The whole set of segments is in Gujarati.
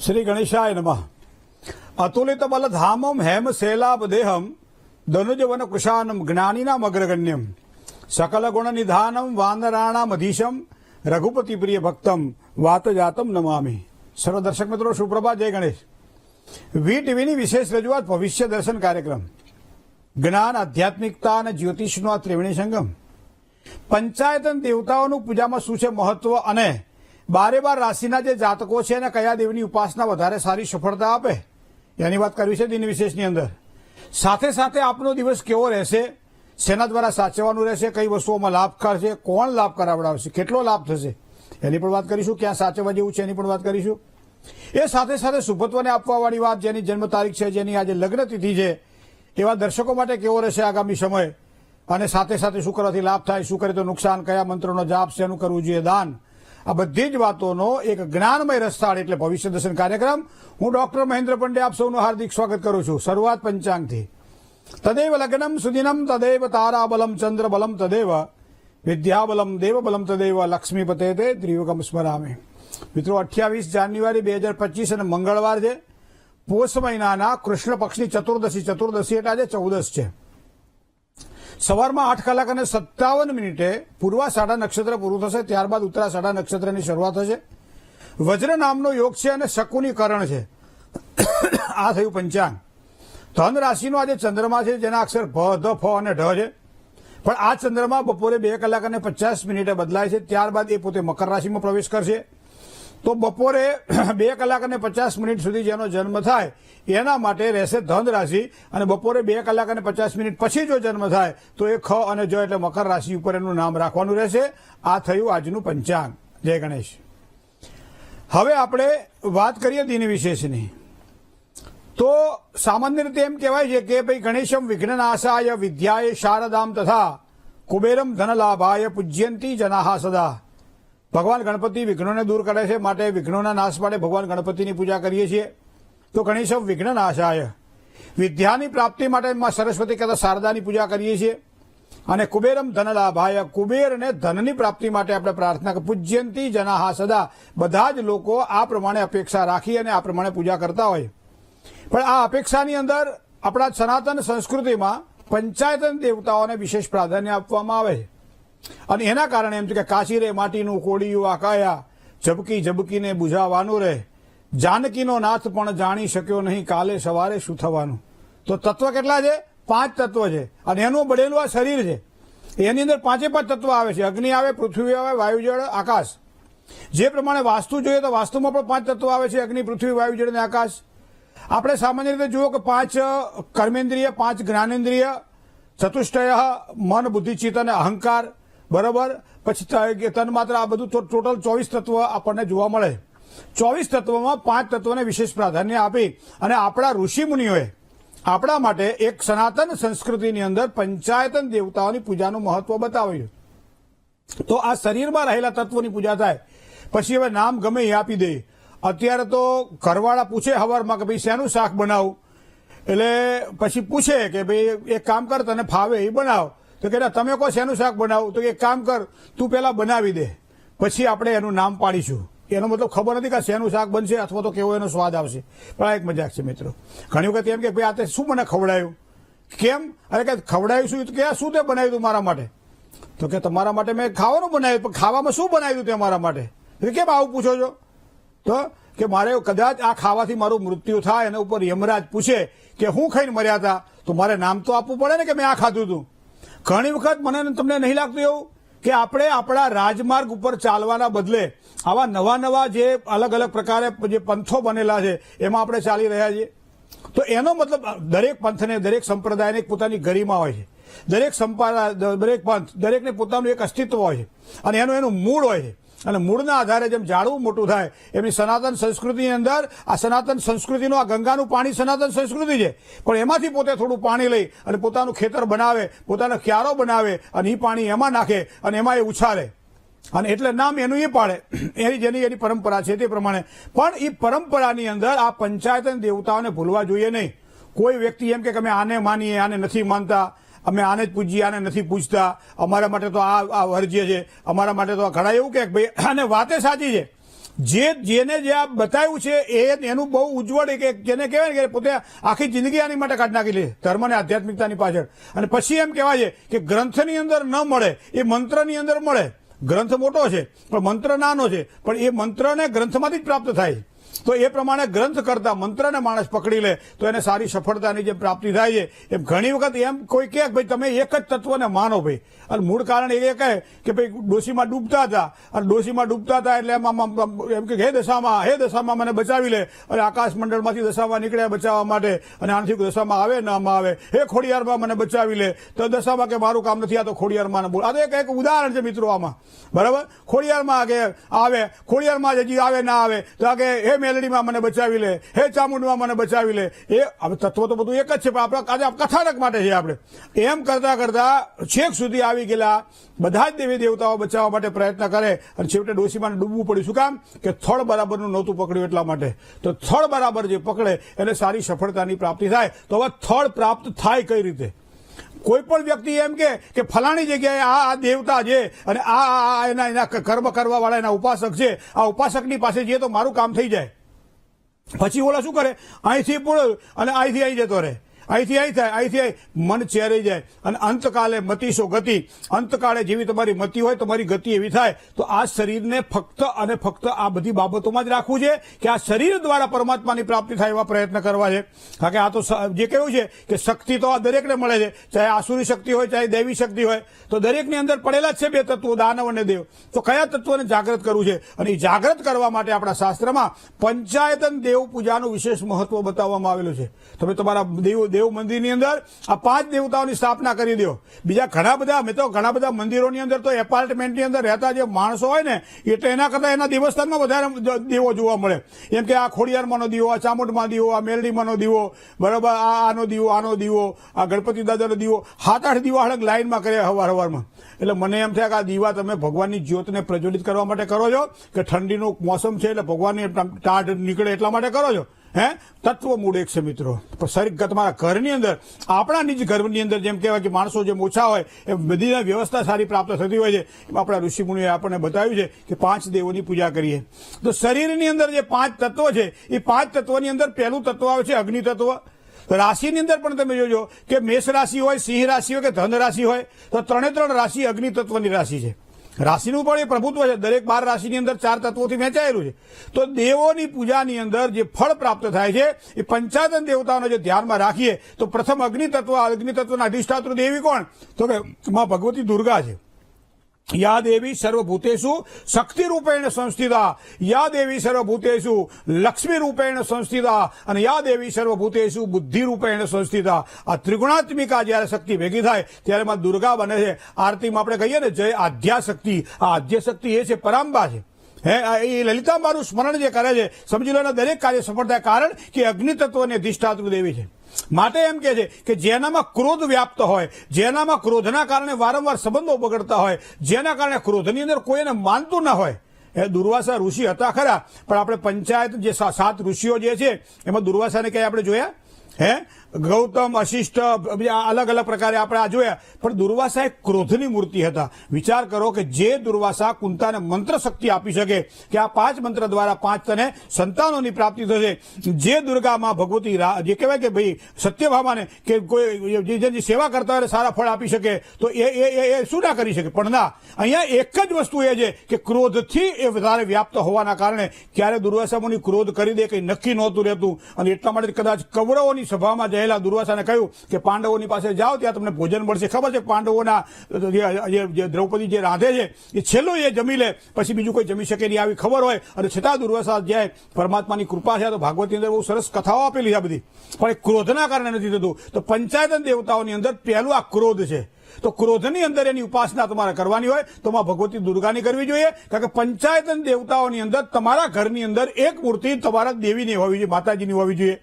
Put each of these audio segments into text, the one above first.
श्री गणेशाय नमः। अतुलित बल धामम हेम शैलाभ देहम धनुज वन कुशानम ज्ञानीनाम अग्रगण्यम सकल गुण निधानम वानराणाम अधीशम रघुपति प्रिय भक्तम वात जातम नमामि। सर्व दर्शक मित्रों सुप्रभात, जय गणेश। वी टीवी विशेष रजूआत भविष्य दर्शन कार्यक्रम ज्ञान आध्यात्मिकता અને જ્યોતિષનો ત્રિવેણી સંગમ પંચાયતન દેવતાઓનું પૂજામાં શું છે મહત્વ અને બારે બાર રાશિના જે જાતકો છે એને કયા દેવની ઉપાસના વધારે સારી સફળતા આપે એની વાત કરવી છે દિન વિશેષની અંદર। સાથે સાથે આપનો દિવસ કેવો રહેશે, શેના દ્વારા સાચવવાનું રહેશે, કઈ વસ્તુઓમાં લાભ કરશે, કોણ લાભ કરાવડાવશે, કેટલો લાભ થશે એની પણ વાત કરીશું, ક્યાં સાચવવા જેવું છે એની પણ વાત કરીશું। એ સાથે સાથે શુભત્વને આપવાવાળી વાત, જેની જન્મ તારીખ છે, જેની આજે લગ્ન તિથિ છે, એવા દર્શકો માટે કેવો રહેશે આગામી સમય, અને સાથે સાથે શું કરવાથી લાભ થાય, શું કરે તો નુકસાન, કયા મંત્રોનો જાપ, શેનું કરવું જોઈએ દાન, આ બધી જ વાતોનો એક જ્ઞાનમય રસ્તાળ એટલે ભવિષ્ય દર્શન કાર્યક્રમ। હું ડોક્ટર મહેન્દ્ર પંડ્યા આપ સૌનું હાર્દિક સ્વાગત કરું છું। શરૂઆત પંચાંગથી। તદેવ લગ્નમ સુદિનમ તદેવ તારાબલમ ચંદ્રબલમ તદેવ વિદ્યાબલમ દેવબલમ તદેવ લક્ષ્મીપતે તે ત્રિયુગમ સ્મરામે। મિત્રો 28 જાન્યુઆરી 2025 અને મંગળવાર છે, પોષ મહિનાના કૃષ્ણ પક્ષની ચતુર્દશી એટલે આજે 14 છે। સવારમાં 8:57 પૂર્વાષાઢા નક્ષત્ર પૂરું થશે, ત્યારબાદ ઉત્તરાષાઢા નક્ષત્રની શરૂઆત થશે। વજ્ર નામનો યોગ છે અને શકુનીકરણ છે। આ થયું પંચાંગ। ધન રાશિનો આજે ચંદ્રમા છે, જેના અક્ષર ભ, ધ, ફ અને ઢ છે, પણ આ ચંદ્રમા બપોરે 2:50 બદલાય છે, ત્યારબાદ એ પોતે મકર રાશિમાં પ્રવેશ કરશે। તો બપોરે 2:50 સુધી જેનો જન્મ થાય એના માટે રહેશે ધન રાશિ, અને બપોરે 2:50 પછી જો જન્મ થાય તો એ ખ અને જ એટલે મકર રાશિ ઉપર એનું નામ રાખવાનું રહેશે। આ થયું આજનું પંચાંગ। જય ગણેશ। હવે આપણે વાત કરીએ દિન વિશેષની। તો સામાન્ય રીતે એમ કહેવાય છે કે ભાઈ ગણેશમ વિઘ્નનાશાય વિદ્યાય શારદામ તથા કુબેરમ ધનલાભાય પૂજ્યંતી જનાહા સદા। ભગવાન ગણપતિ વિઘ્નોને દૂર કરે છે, માટે વિઘ્નોના નાશ માટે ભગવાન ગણપતિની પૂજા કરીએ છીએ। તો ગણેશમ વિઘ્નનાશાય વિદ્યાની પ્રાપ્તિ માટે માં સરસ્વતી કહેતા શારદાની પૂજા કરીએ છીએ, અને કુબેરમ ધનલાભાય કુબેરને ધનની પ્રાપ્તિ માટે આપણે પ્રાર્થના કરીએ। પૂજ્યંતી જનાહા સદા, બધા જ લોકો આ પ્રમાણે અપેક્ષા રાખી અને આ પ્રમાણે પૂજા કરતા હોય। પણ આ અપેક્ષાની અંદર આપણા સનાતન સંસ્કૃતિમાં પંચાયતન દેવતાઓને વિશેષ પ્રાધાન્ય આપવામાં આવે છે, અને એના કારણે એમ છે કે કાશી રે માટીનું કોડિયું આ કાયા, ઝબકી ઝબકીને બુઝાવાનું રહે, જાનકીનો નાથ પણ જાણી શક્યો નહીં કાલે સવારે શું થવાનું। તો તત્વ કેટલા છે? 5 તત્વ છે, અને એનું બનેલું આ શરીર છે, એની અંદર 5 તત્વ આવે છે। અગ્નિ આવે, પૃથ્વી આવે, વાયુ, જળ, આકાશ। જે પ્રમાણે વાસ્તુ જોઈએ તો વાસ્તુમાં પણ 5 તત્વ આવે છે, અગ્નિ, પૃથ્વી, વાયુ, જળ અને આકાશ। આપણે સામાન્ય રીતે જુઓ કે 5 કર્મેન્દ્રિય, 5 જ્ઞાનેન્દ્રિય, ચતુષ્ટય મન, બુદ્ધિ, ચિત્ત અને અહંકાર, બરાબર। પછી તન્માત્ર, આ બધું ટોટલ 24 તત્વ આપણને જોવા મળે। 24 તત્વમાં 5 તત્વને વિશેષ પ્રાધાન્ય આપી અને આપણા ઋષિ મુનિઓએ આપણા માટે એક સનાતન સંસ્કૃતિની અંદર પંચાયતન દેવતાઓની પૂજાનું મહત્વ બતાવ્યું। તો આ શરીરમાં રહેલા તત્વોની પૂજા થાય, પછી હવે નામ ગમે એ આપી દે। અત્યારે તો ઘરવાળા પૂછે હવારમાં કે ભાઈ શેનું શાક બનાવું, એટલે પછી પૂછે કે ભાઈ એક કામ કર, તને ફાવે એ બનાવ। તો કે તમે કહો શેનું શાક બનાવું, તો એક કામ કર તું પેલા બનાવી દે, પછી આપણે એનું નામ પાડીશું। એનો મતલબ ખબર નથી કે શેનું શાક બનશે અથવા તો કેવો એનો સ્વાદ આવશે, પણ આ એક મજાક છે મિત્રો। ઘણી વખત એમ કે ભાઈ આ તે શું મને ખવડાયું, કેમ? અરે કે ખવડાયું શું, કે શું તે બનાવ્યું તું મારા માટે? તો કે તમારા માટે મેં ખાવાનું બનાવ્યું, પણ ખાવામાં શું બનાવ્યું તે મારા માટે? કેમ આવું પૂછો છો? તો કે મારે કદાચ આ ખાવાથી મારું મૃત્યુ થાય અને ઉપર યમરાજ પૂછે કે હું ખાઈને મર્યા હતા, તો મારે નામ તો આપવું પડે ને કે મેં આ ખાધું હતું। ઘણી વખત મને તમને નહીં લાગતું એવું કે આપણે આપણા રાજમાર્ગ ઉપર ચાલવાના બદલે આવા નવા જે અલગ અલગ પ્રકારે જે પંથો બનેલા છે એમાં આપણે ચાલી રહ્યા છીએ? તો એનો મતલબ દરેક પંથને, દરેક સંપ્રદાયને એક પોતાની ગરિમા હોય છે, દરેક પંથ, દરેકને પોતાનું એક અસ્તિત્વ હોય છે, અને એનું મૂળ હોય છે, અને મૂળના આધારે જેમ ઝાડવું મોટું થાય એમની સનાતન સંસ્કૃતિની અંદર આ સનાતન સંસ્કૃતિનું આ ગંગાનું પાણી સનાતન સંસ્કૃતિ છે, પણ એમાંથી પોતે થોડું પાણી લઈ અને પોતાનું ખેતર બનાવે, પોતાનો ક્યારો બનાવે, અને એ પાણી એમાં નાખે અને એમાં એ ઉછાળે, અને એટલે નામ એનું એ પાડે, જેની પરંપરા છે તે પ્રમાણે। પણ એ પરંપરાની અંદર આ પંચાયતન દેવતાઓને ભૂલવા જોઈએ નહીં। કોઈ વ્યક્તિ એમ કે અમે આને માનીએ, આને નથી માનતા, અમે આને જ પૂજીએ, આને નથી પૂજતા, અમારા માટે તો આ વર્જ્ય છે, અમારા માટે તો ઘણા એવું કે ભાઈ, અને વાતે સાચી છે, જેને જે આ બતાવ્યું છે એનું બહુ ઉજ્જવળ કે જેને કહેવાય ને કે પોતે આખી જિંદગી આની માટે કાઢી નાખી લે ધર્મ અને આધ્યાત્મિકતાની પાછળ. અને પછી એમ કહેવાય છે કે ગ્રંથની અંદર ન મળે એ મંત્રની અંદર મળે. ગ્રંથ મોટો છે પણ મંત્ર નાનો છે, પણ એ મંત્રને ગ્રંથમાંથી જ પ્રાપ્ત થાય. તો એ પ્રમાણે ગ્રંથ કરતા મંત્રને માણસ પકડી લે તો એને સારી સફળતાની જે પ્રાપ્તિ થાય છે. એમ ઘણી વખત એમ કોઈ કહે ભાઈ તમે એક જ તત્વને માનો ભાઈ, અને મૂળ કારણ એ કહે કે ભાઈ ડોશીમાં ડૂબતા હતા અને ડોશીમાં ડૂબતા હતા એટલે એમ કે હે દશામાં મને બચાવી લે, અને આકાશ મંડળમાંથી દશામાં નીકળ્યા બચાવવા માટે, અને આનાથી દશામાં આવે ન આવે, હે ખોડિયારમાં મને બચાવી લે. તો દશામાં કે મારું કામ નથી, આ તો ખોડિયારમાં બોલ. આ તો એક ઉદાહરણ છે મિત્રો આમાં, બરાબર. ખોડિયારમાં કે આવે, ખોડિયારમાં હજી આવે ના આવે તો આ કે હે મેલડીમાં મને બચાવી લે, હે ચામુંડમાં મને બચાવી લે. એ હવે તત્વ તો બધું એક જ છે, પણ આપણે આજે કથાનક માટે છે. આપણે એમ કરતા કરતા છેક સુધી આવી ગયેલા, બધા જ દેવી દેવતાઓ બચાવવા માટે પ્રયત્ન કરે અને છેવટે ડોશીમાને ડૂબવું પડ્યું. શું કામ? કે થળ બરાબરનું નહોતું પકડ્યું એટલા માટે. તો થળ બરાબર જે પકડે એને સારી સફળતાની પ્રાપ્તિ થાય. તો હવે થળ પ્રાપ્ત થાય કઈ રીતે? કોઈ પણ વ્યક્તિ એમ કે ફલાણી જગ્યાએ આ દેવતા છે અને આ એના કર્મ કરવા વાળા એના ઉપાસક છે, આ ઉપાસકની પાસે જઈએ તો મારું કામ થઈ જાય. પછી ઓલા શું કરે? અહીંથી પૂળ અને અહીંથી અહીં જતો રહે, અહીંથી અહીં થાય, અહીંથી અહીં, મન ચેરાઈ જાય. અને અંતકાલે મતીશો ગતિ, અંતકાળે જેવી તમારી મતિ હોય તમારી ગતિ એવી થાય. તો આ શરીરને ફક્ત અને ફક્ત આ બધી બાબતોમાં જ રાખવું છે કે આ શરીર દ્વારા પરમાત્માની પ્રાપ્તિ થાય એવા પ્રયત્ન કરવા છે. કારણ કે આ તો જે કહેવું છે કે શક્તિ તો આ દરેકને મળે છે, ચાહે આસુરી શક્તિ હોય ચાહે દૈવી શક્તિ હોય. તો દરેકની અંદર પડેલા જ છે બે તત્વો, દાનવ અને દેવ. તો કયા તત્વોને જાગૃત કરવું છે? અને એ જાગૃત કરવા માટે આપણા શાસ્ત્રમાં પંચાયતન દેવ પૂજાનું વિશેષ મહત્વ બતાવવામાં આવેલું છે. તમે તમારા દેવ મંદિરની અંદર આ 5 દેવતાઓની સ્થાપના કરી દો. બીજા ઘણા બધા મંદિરોની અંદર તો એપાર્ટમેન્ટની અંદર રહેતા જે માણસો હોય ને એટલે એના કરતા એના દેવસ્થાનમાં વધારે દેવો જોવા મળે. એમ કે આ ખોડિયારમાંનો દીવો, આ ચામુંડમાં દીવો, આ મેલડીમાંનો દીવો, બરાબર, આનો દીવો, આ ગણપતિ દાદાનો દીવો, 7-8 દીવા હળગ લાઈનમાં કરે હવારમાં. એટલે મને એમ થાય કે આ દીવા તમે ભગવાનની જ્યોતને પ્રજ્વલિત કરવા માટે કરો છો કે ઠંડીનું મોસમ છે એટલે ભગવાનની ટાઢ નીકળે એટલા માટે કરો છો? તત્વ મૂળ એક છે મિત્રો. શરીર તમારા ઘરની અંદર, આપણા નિજ ઘરની અંદર જેમ કહેવાય કે માણસો જેમ ઓછા હોય એ બધી વ્યવસ્થા સારી પ્રાપ્ત થતી હોય છે. એમાં આપણા ઋષિમુનિએ આપણને બતાવ્યું છે કે 5 દેવોની પૂજા કરીએ. તો શરીરની અંદર જે 5 તત્વો છે એ 5 તત્વોની અંદર પહેલું તત્વ આવે છે અગ્નિ તત્વ. રાશિની અંદર પણ તમે જોજો કે મેષ રાશિ હોય, સિંહ રાશિ હોય કે ધન રાશિ હોય તો 3 રાશિ અગ્નિ તત્વની રાશિ છે. રાશિનું પણ એ પ્રભુત્વ છે. દરેક 12 રાશિની અંદર 4 તત્વોથી વહેંચાયેલું છે. તો દેવોની પૂજાની અંદર જે ફળ પ્રાપ્ત થાય છે એ પંચાયતન દેવતાઓને જે ધ્યાનમાં રાખીએ તો પ્રથમ અગ્નિ તત્વના અધિષ્ઠાતૃ દેવી કોણ? તો કે માં ભગવતી દુર્ગા છે. યા દેવી સર્વભૂતેષુ શક્તિ રૂપેણ સંસ્થિતા, યા દેવી સર્વભૂતેષુ લક્ષ્મી રૂપેણ સંસ્થિતા, અને યા દેવી સર્વભૂતેષુ બુદ્ધિ રૂપેણ સંસ્થિતા. આ ત્રિગુણાત્મિકા જયારે શક્તિ ભેગી થાય ત્યારે માં દુર્ગા બને છે. આરતીમાં આપણે કહીએ ને જય આદ્યાશક્તિ. આ આદ્યશક્તિ એ છે, પરાંબા છે. એ લલિતાંબાનું સ્મરણ જે કરે છે સમજી લો એના દરેક કાર્ય સફળ થાય. કારણ કે અગ્નિ તત્વની અધિષ્ઠાતૃ દેવી છે. માટે એમ કે છે કે જેનામાં ક્રોધ વ્યાપ્ત હોય, જેનામાં ક્રોધના કારણે વારંવાર સંબંધો બગડતા હોય, જેના કારણે ક્રોધની અંદર કોઈને માનતું ના હોય. એ દુર્વાસા ઋષિ હતા ખરા, પણ આપણે પંચાયત જે 7 ઋષિઓ જે છે એમાં દુર્વાસાને ક્યાંય આપણે જોયા? ગૌતમ, વશિષ્ઠ, અલગ અલગ પ્રકારે આપણે આ જોયા. પણ દુર્વાસા એક ક્રોધની મૂર્તિ હતા. વિચાર કરો કે જે દુર્વાસા કુંતાને મંત્ર શક્તિ આપી શકે કે આ 5 મંત્ર દ્વારા 5 તને સંતાનોની પ્રાપ્તિ થશે. જે દુર્ગામાં ભગવતી જે કહેવાય કે ભાઈ સત્યભામાને કે કોઈ જેની સેવા કરતા હોય સારા ફળ આપી શકે તો એ શું ના કરી શકે? પણ ના, અહીંયા એક જ વસ્તુ એ છે કે ક્રોધથી એ વધારે વ્યાપ્ત હોવાના કારણે ક્યારે દુર્વાસા મુનિ ક્રોધ કરી દે કંઈ નક્કી નહોતું રહેતું. અને એટલા માટે કદાચ કૌરવોની સભામાં જયેલા દુર્વાસાને કહ્યું કે પાંડવોની પાસે જાઓ, ત્યાં તમને ભોજન મળશે. ખબર છે પાંડવોના જે દ્રૌપદી જે રાંધે છે એ છેલ્લું એ જમી લે, પછી બીજું કોઈ જમી શકે નહીં આવી ખબર હોય. અને છતાં દુર્વાસા જાય. પરમાત્માની કૃપા છે. તો ભાગવતની અંદર બહુ સરસ કથાઓ આપેલી છે આ બધી, પણ એ ક્રોધના કારણે નથી થતું. તો પંચાયતન દેવતાઓની અંદર પહેલું આ ક્રોધ છે. તો ક્રોધની અંદર એની ઉપાસના તમારે કરવાની હોય તો માં ભગવતી દુર્ગાની કરવી જોઈએ. કારણ કે પંચાયતન દેવતાઓની અંદર તમારા ઘરની અંદર એક મૂર્તિ તમારા દેવીની હોવી જોઈએ, માતાજીની હોવી જોઈએ.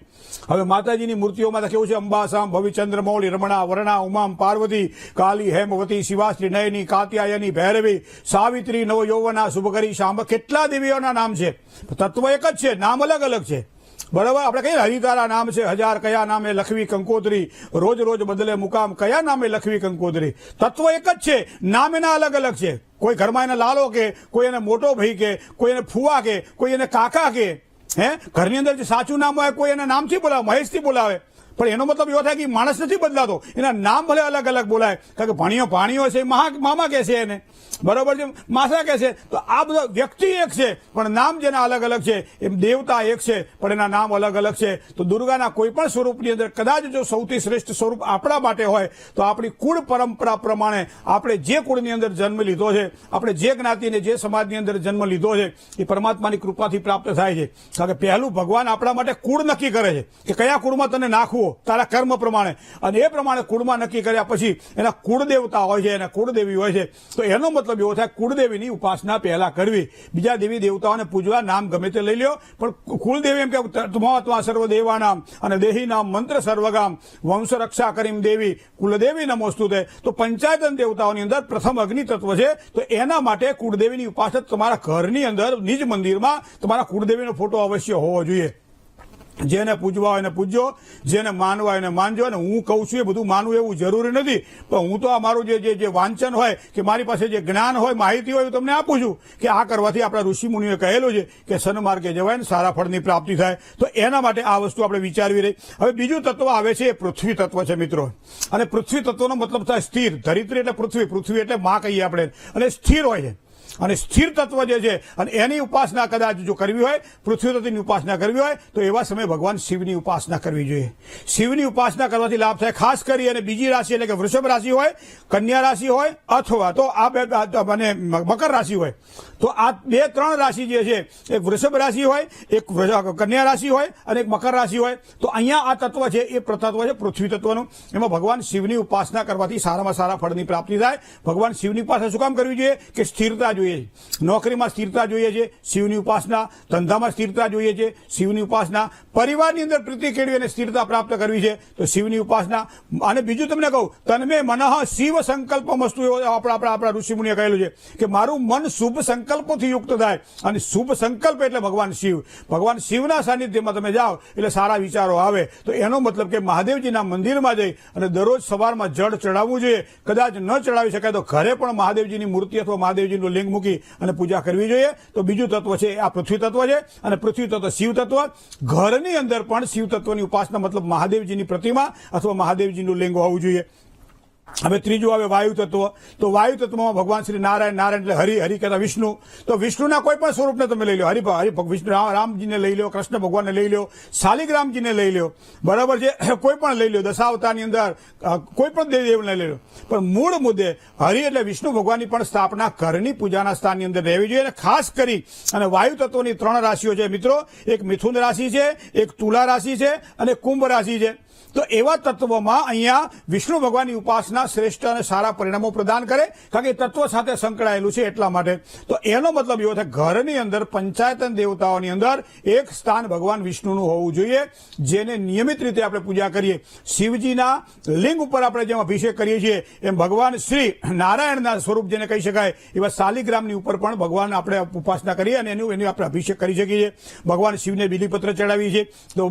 હવે માતાજીની મૂર્તિઓમાં તો કેવું છે? અંબા, સામ, ભવિ, ચંદ્રમૌળી, રમણા, વર્ણા, ઉમા, પાર્વતી, કાલી, હેમવતી, શિવાશ્રી, નયની, કાત્યાયની, ભૈરવી, સાવિત્રી, નવયૌવના, શુભકરી, શાંબ. કેટલા દેવીઓના નામ છે? તત્વ એક જ છે, નામ અલગ અલગ છે. બરાબર, આપણે કહીએ હરિતારા નામ છે હજાર, કયા નામે લખવી કંકોત્રી, રોજ રોજ બદલે મુકામ, કયા નામે લખવી કંકોત્રી. તત્વ એક જ છે, નામ એના અલગ અલગ છે. કોઈ ઘરમાં એને લાલો કે, કોઈ એને મોટો ભાઈ કે, કોઈ એને ફુવા કે, કોઈ એને કાકા કે. ઘરની અંદર જે સાચું નામ હોય કોઈ એના નામથી બોલાવે, મહેશથી બોલાવે, પણ એનો મતલબ એવો થાય કે માણસ નથી બદલાતો, એના નામ ભલે અલગ અલગ બોલાય. કારણ કે ભાણીઓ છે મામા કે છે એને, બરોબર છે, માસા કે છે. તો આ બધા વ્યક્તિ એક છે પણ નામ જેના અલગ અલગ છે. એમ દેવતા એક છે પણ એના નામ અલગ અલગ છે. તો દુર્ગાના કોઈ પણ સ્વરૂપની અંદર કદાચ જો સૌથી શ્રેષ્ઠ સ્વરૂપ આપણા માટે હોય તો આપણી કુળ પરંપરા પ્રમાણે આપણે જે કુળની અંદર જન્મ લીધો છે, આપણે જે જ્ઞાતિને જે સમાજની અંદર જન્મ લીધો છે એ પરમાત્માની કૃપાથી પ્રાપ્ત થાય છે. કારણ કે પહેલું ભગવાન આપણા માટે કુળ નક્કી કરે છે કે કયા કુળમાં તને નાખવું તારા કર્મ પ્રમાણે, અને એ પ્રમાણે કુળમાં નક્કી કર્યા પછી એના કુળદેવતા હોય છે, એના કુળદેવી હોય છે. તો એનો મતલબ એવો થાય કુળદેવીની ઉપાસના પહેલા કરવી. બીજા દેવી દેવતાઓને પૂજવા, નામ ગમે તે લઈ લ્યો, પણ કુળદેવી એમ કે મહાત્મા સર્વ દેવાનામ અને દેહી નામ મંત્ર સર્વગામ વંશ રક્ષા કરીમ દેવી કુલદેવી નમોસ્તુતે. તો પંચાયતન દેવતાઓની અંદર પ્રથમ અગ્નિ તત્વ છે. તો એના માટે કુળદેવીની ઉપાસના તમારા ઘરની અંદર નિજ મંદિરમાં તમારા કુળદેવીનો ફોટો અવશ્ય હોવો જોઈએ. જેને પૂજવા હોય એને પૂજજો, જેને માનવા હોય એને માનજો. અને હું કહું છું એ બધું માનવું એવું જરૂરી નથી, પણ હું તો આ મારું જે વાંચન હોય કે મારી પાસે જે જ્ઞાન હોય, માહિતી હોય, તમને આપું છું કે આ કરવાથી આપણા ઋષિ મુનિઓએ કહેલું છે કે સન્માર્ગે જવાય ને સારા ફળની પ્રાપ્તિ થાય. તો એના માટે આ વસ્તુ આપણે વિચારવી રહી. હવે બીજું તત્વ આવે છે એ પૃથ્વી તત્વ છે મિત્રો. અને પૃથ્વી તત્વનો મતલબ થાય સ્થિર. ધરિત્રી એટલે પૃથ્વી, પૃથ્વી એટલે માં કહીએ આપણે, અને સ્થિર હોય છે. અને સ્થિર તત્વ જે છે અને એની ઉપાસના કદાચ જો કરવી હોય, પૃથ્વી તત્વની ઉપાસના કરવી હોય તો એવા સમયે ભગવાન શિવની ઉપાસના કરવી જોઈએ. શિવની ઉપાસના કરવાથી લાભ થાય. ખાસ કરી અને બીજી રાશિ એટલે કે વૃષભ રાશિ હોય, કન્યા રાશિ હોય, અથવા તો આ બે અને મકર રાશિ હોય. તો આ બે ત્રણ રાશિ જે છે, એક વૃષભ રાશિ હોય, એક કન્યા રાશિ હોય અને એક મકર રાશિ હોય. તો અહીંયા આ તત્વ છે એ તત્વ છે પૃથ્વી તત્વનું. એમાં ભગવાન શિવની ઉપાસના કરવાથી સારામાં સારા ફળની પ્રાપ્તિ થાય. ભગવાન શિવની ઉપાસના શું કામ કરવી જોઈએ? કે સ્થિરતા જોઈએ. નોકરીમાં સ્થિરતા જોઈએ છે, શિવની ઉપાસના. ધંધામાં સ્થિરતા જોઈએ છે, શિવની ઉપાસના. પરિવારની અંદર પ્રીતિ કેળવી અને સ્થિરતા પ્રાપ્ત કરવી છે તો શિવની ઉપાસના. અને બીજું તમને કહું, તન્મે મનઃ શિવ સંકલ્પ મસ્તુ, એવો આપણા ઋષિમુનિએ કહેલું છે કે મારું મન શુભ સંકલ્પોથી યુક્ત થાય. અને શુભ સંકલ્પ એટલે ભગવાન શિવ. ભગવાન શિવના સાનિધ્યમાં તમે જાઓ એટલે સારા વિચારો આવે. તો એનો મતલબ કે મહાદેવજીના મંદિરમાં જઈ અને દરરોજ સવારમાં જળ ચડાવવું જોઈએ. કદાચ ન ચડાવી શકાય તો ઘરે પણ મહાદેવજીની મૂર્તિ અથવા મહાદેવજીનું લિંગ મૂકી અને પૂજા કરવી જોઈએ. તો બીજું તત્વ છે આ પૃથ્વી તત્વ છે. અને પૃથ્વી તત્વ શિવ તત્વ. ઘરની અંદર પણ શિવ તત્વની ઉપાસના મતલબ મહાદેવજીની પ્રતિમા અથવા મહાદેવજીનું લિંગ હોવું જોઈએ. હવે ત્રીજું આવે વાયુ તત્વ. તો વાયુ તત્વમાં ભગવાન શ્રી નારાયણ, નારાયણ એટલે હરિ કહેતા વિષ્ણુ. તો વિષ્ણુના કોઈ પણ સ્વરૂપને તમે લઈ લો, વિષ્ણુ રામજીને લઈ લો, કૃષ્ણ ભગવાનને લઈ લો, શાલિગ્રામજીને લઈ લો, બરાબર છે, કોઈ પણ લઈ લો, દશાવતારની અંદર કોઈ પણ દેવને લઈ લો. પણ મૂળ મુદ્દે હરિ એટલે વિષ્ણુ ભગવાનની પણ સ્થાપના ઘરની પૂજાના સ્થાનની અંદર રહેવી જોઈએ. અને ખાસ કરી અને વાયુ તત્વની ત્રણ રાશિઓ છે મિત્રો. એક મિથુન રાશિ છે, એક તુલા રાશિ છે અને કુંભ રાશિ છે. તો એવા તત્વોમાં અહીંયા વિષ્ણુ ભગવાનની ઉપાસના શ્રેષ્ઠ અને સારા પરિણામો પ્રદાન કરે, કારણ કે તત્વ સાથે સંકળાયેલું છે એટલા માટે. તો એનો મતલબ એવો થાય ઘરની અંદર પંચાયતન દેવતાઓની અંદર એક સ્થાન ભગવાન વિષ્ણુનું હોવું જોઈએ, જેને નિયમિત રીતે આપણે પૂજા કરીએ. શિવજીના લિંગ ઉપર આપણે જેમ અભિષેક કરીએ છીએ એમ ભગવાન શ્રી નારાયણના સ્વરૂપ જેને કહી શકાય એવા શાલિગ્રામની ઉપર પણ ભગવાન આપણે ઉપાસના કરીએ અને એની આપણે અભિષેક કરી શકીએ છીએ. ભગવાન શિવને બિલીપત્ર ચડાવીએ છીએ. તો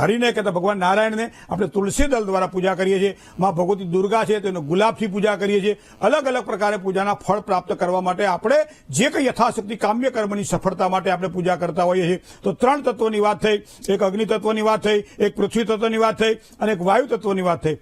હરિને કહેતા ભગવાન નારાયણને આપણે તુલસી દળ દ્વારા પૂજા કરીએ છીએ. માં ભગવતી દુર્ગા છે તેનો ગુલાબથી પૂજા કરીએ છીએ. અલગ અલગ પ્રકારે પૂજાના ફળ પ્રાપ્ત કરવા માટે આપણે જે કંઈ યથાશક્તિ કામ્ય કર્મની સફળતા માટે આપણે પૂજા કરતા હોઈએ છીએ. તો ત્રણ તત્વોની વાત થઈ, એક અગ્નિ તત્વની વાત થઈ, એક પૃથ્વી તત્વની વાત થઈ અને એક વાયુ તત્વની વાત થઈ.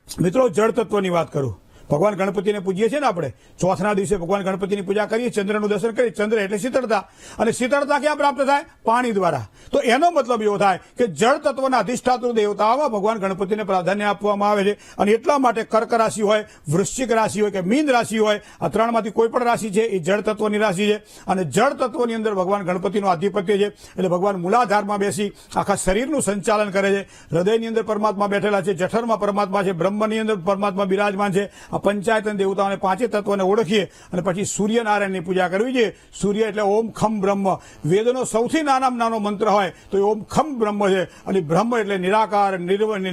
મિત્રો જળ તત્વની વાત કરું. ભગવાન ગણપતિને પૂજીએ છીએ ને આપણે, ચોથના દિવસે ભગવાન ગણપતિની પૂજા કરીએ, ચંદ્રનું દર્શન કરીએ. ચંદ્ર એટલે શીતળતા, અને શીતળતા ક્યાં પ્રાપ્ત થાય? પાણી દ્વારા. તો એનો મતલબ એવો થાય કે જળ તત્વના અધિષ્ઠાતૃ દેવતાઓમાં ભગવાન ગણપતિને પ્રાધાન્ય આપવામાં આવે છે. અને એટલા માટે કર્ક રાશિ હોય, વૃશ્ચિક રાશિ હોય કે મીન રાશિ હોય, આ ત્રણમાંથી કોઈ પણ રાશિ છે એ જળ તત્વની રાશિ છે. અને જળ તત્વની અંદર ભગવાન ગણપતિનું આધિપત્ય છે. એટલે ભગવાન મૂલાધારમાં બેસી આખા શરીરનું સંચાલન કરે છે. હૃદયની અંદર પરમાત્મા બેઠેલા છે, જઠરમાં પરમાત્મા છે, બ્રહ્મની અંદર પરમાત્મા બિરાજમાન છે. આ પંચાયત અને દેવતાઓને પાંચે તત્વોને ઓળખીએ અને પછી સૂર્યનારાયણની પૂજા કરવી જોઈએ. સૂર્ય એટલે ઓમ ખમ બ્રહ્મ. વેદનો સૌથી નાનામાં નાનો મંત્ર હોય તો એ ઓમ ખમ બ્રહ્મ છે. અને બ્રહ્મ એટલે નિરાકાર,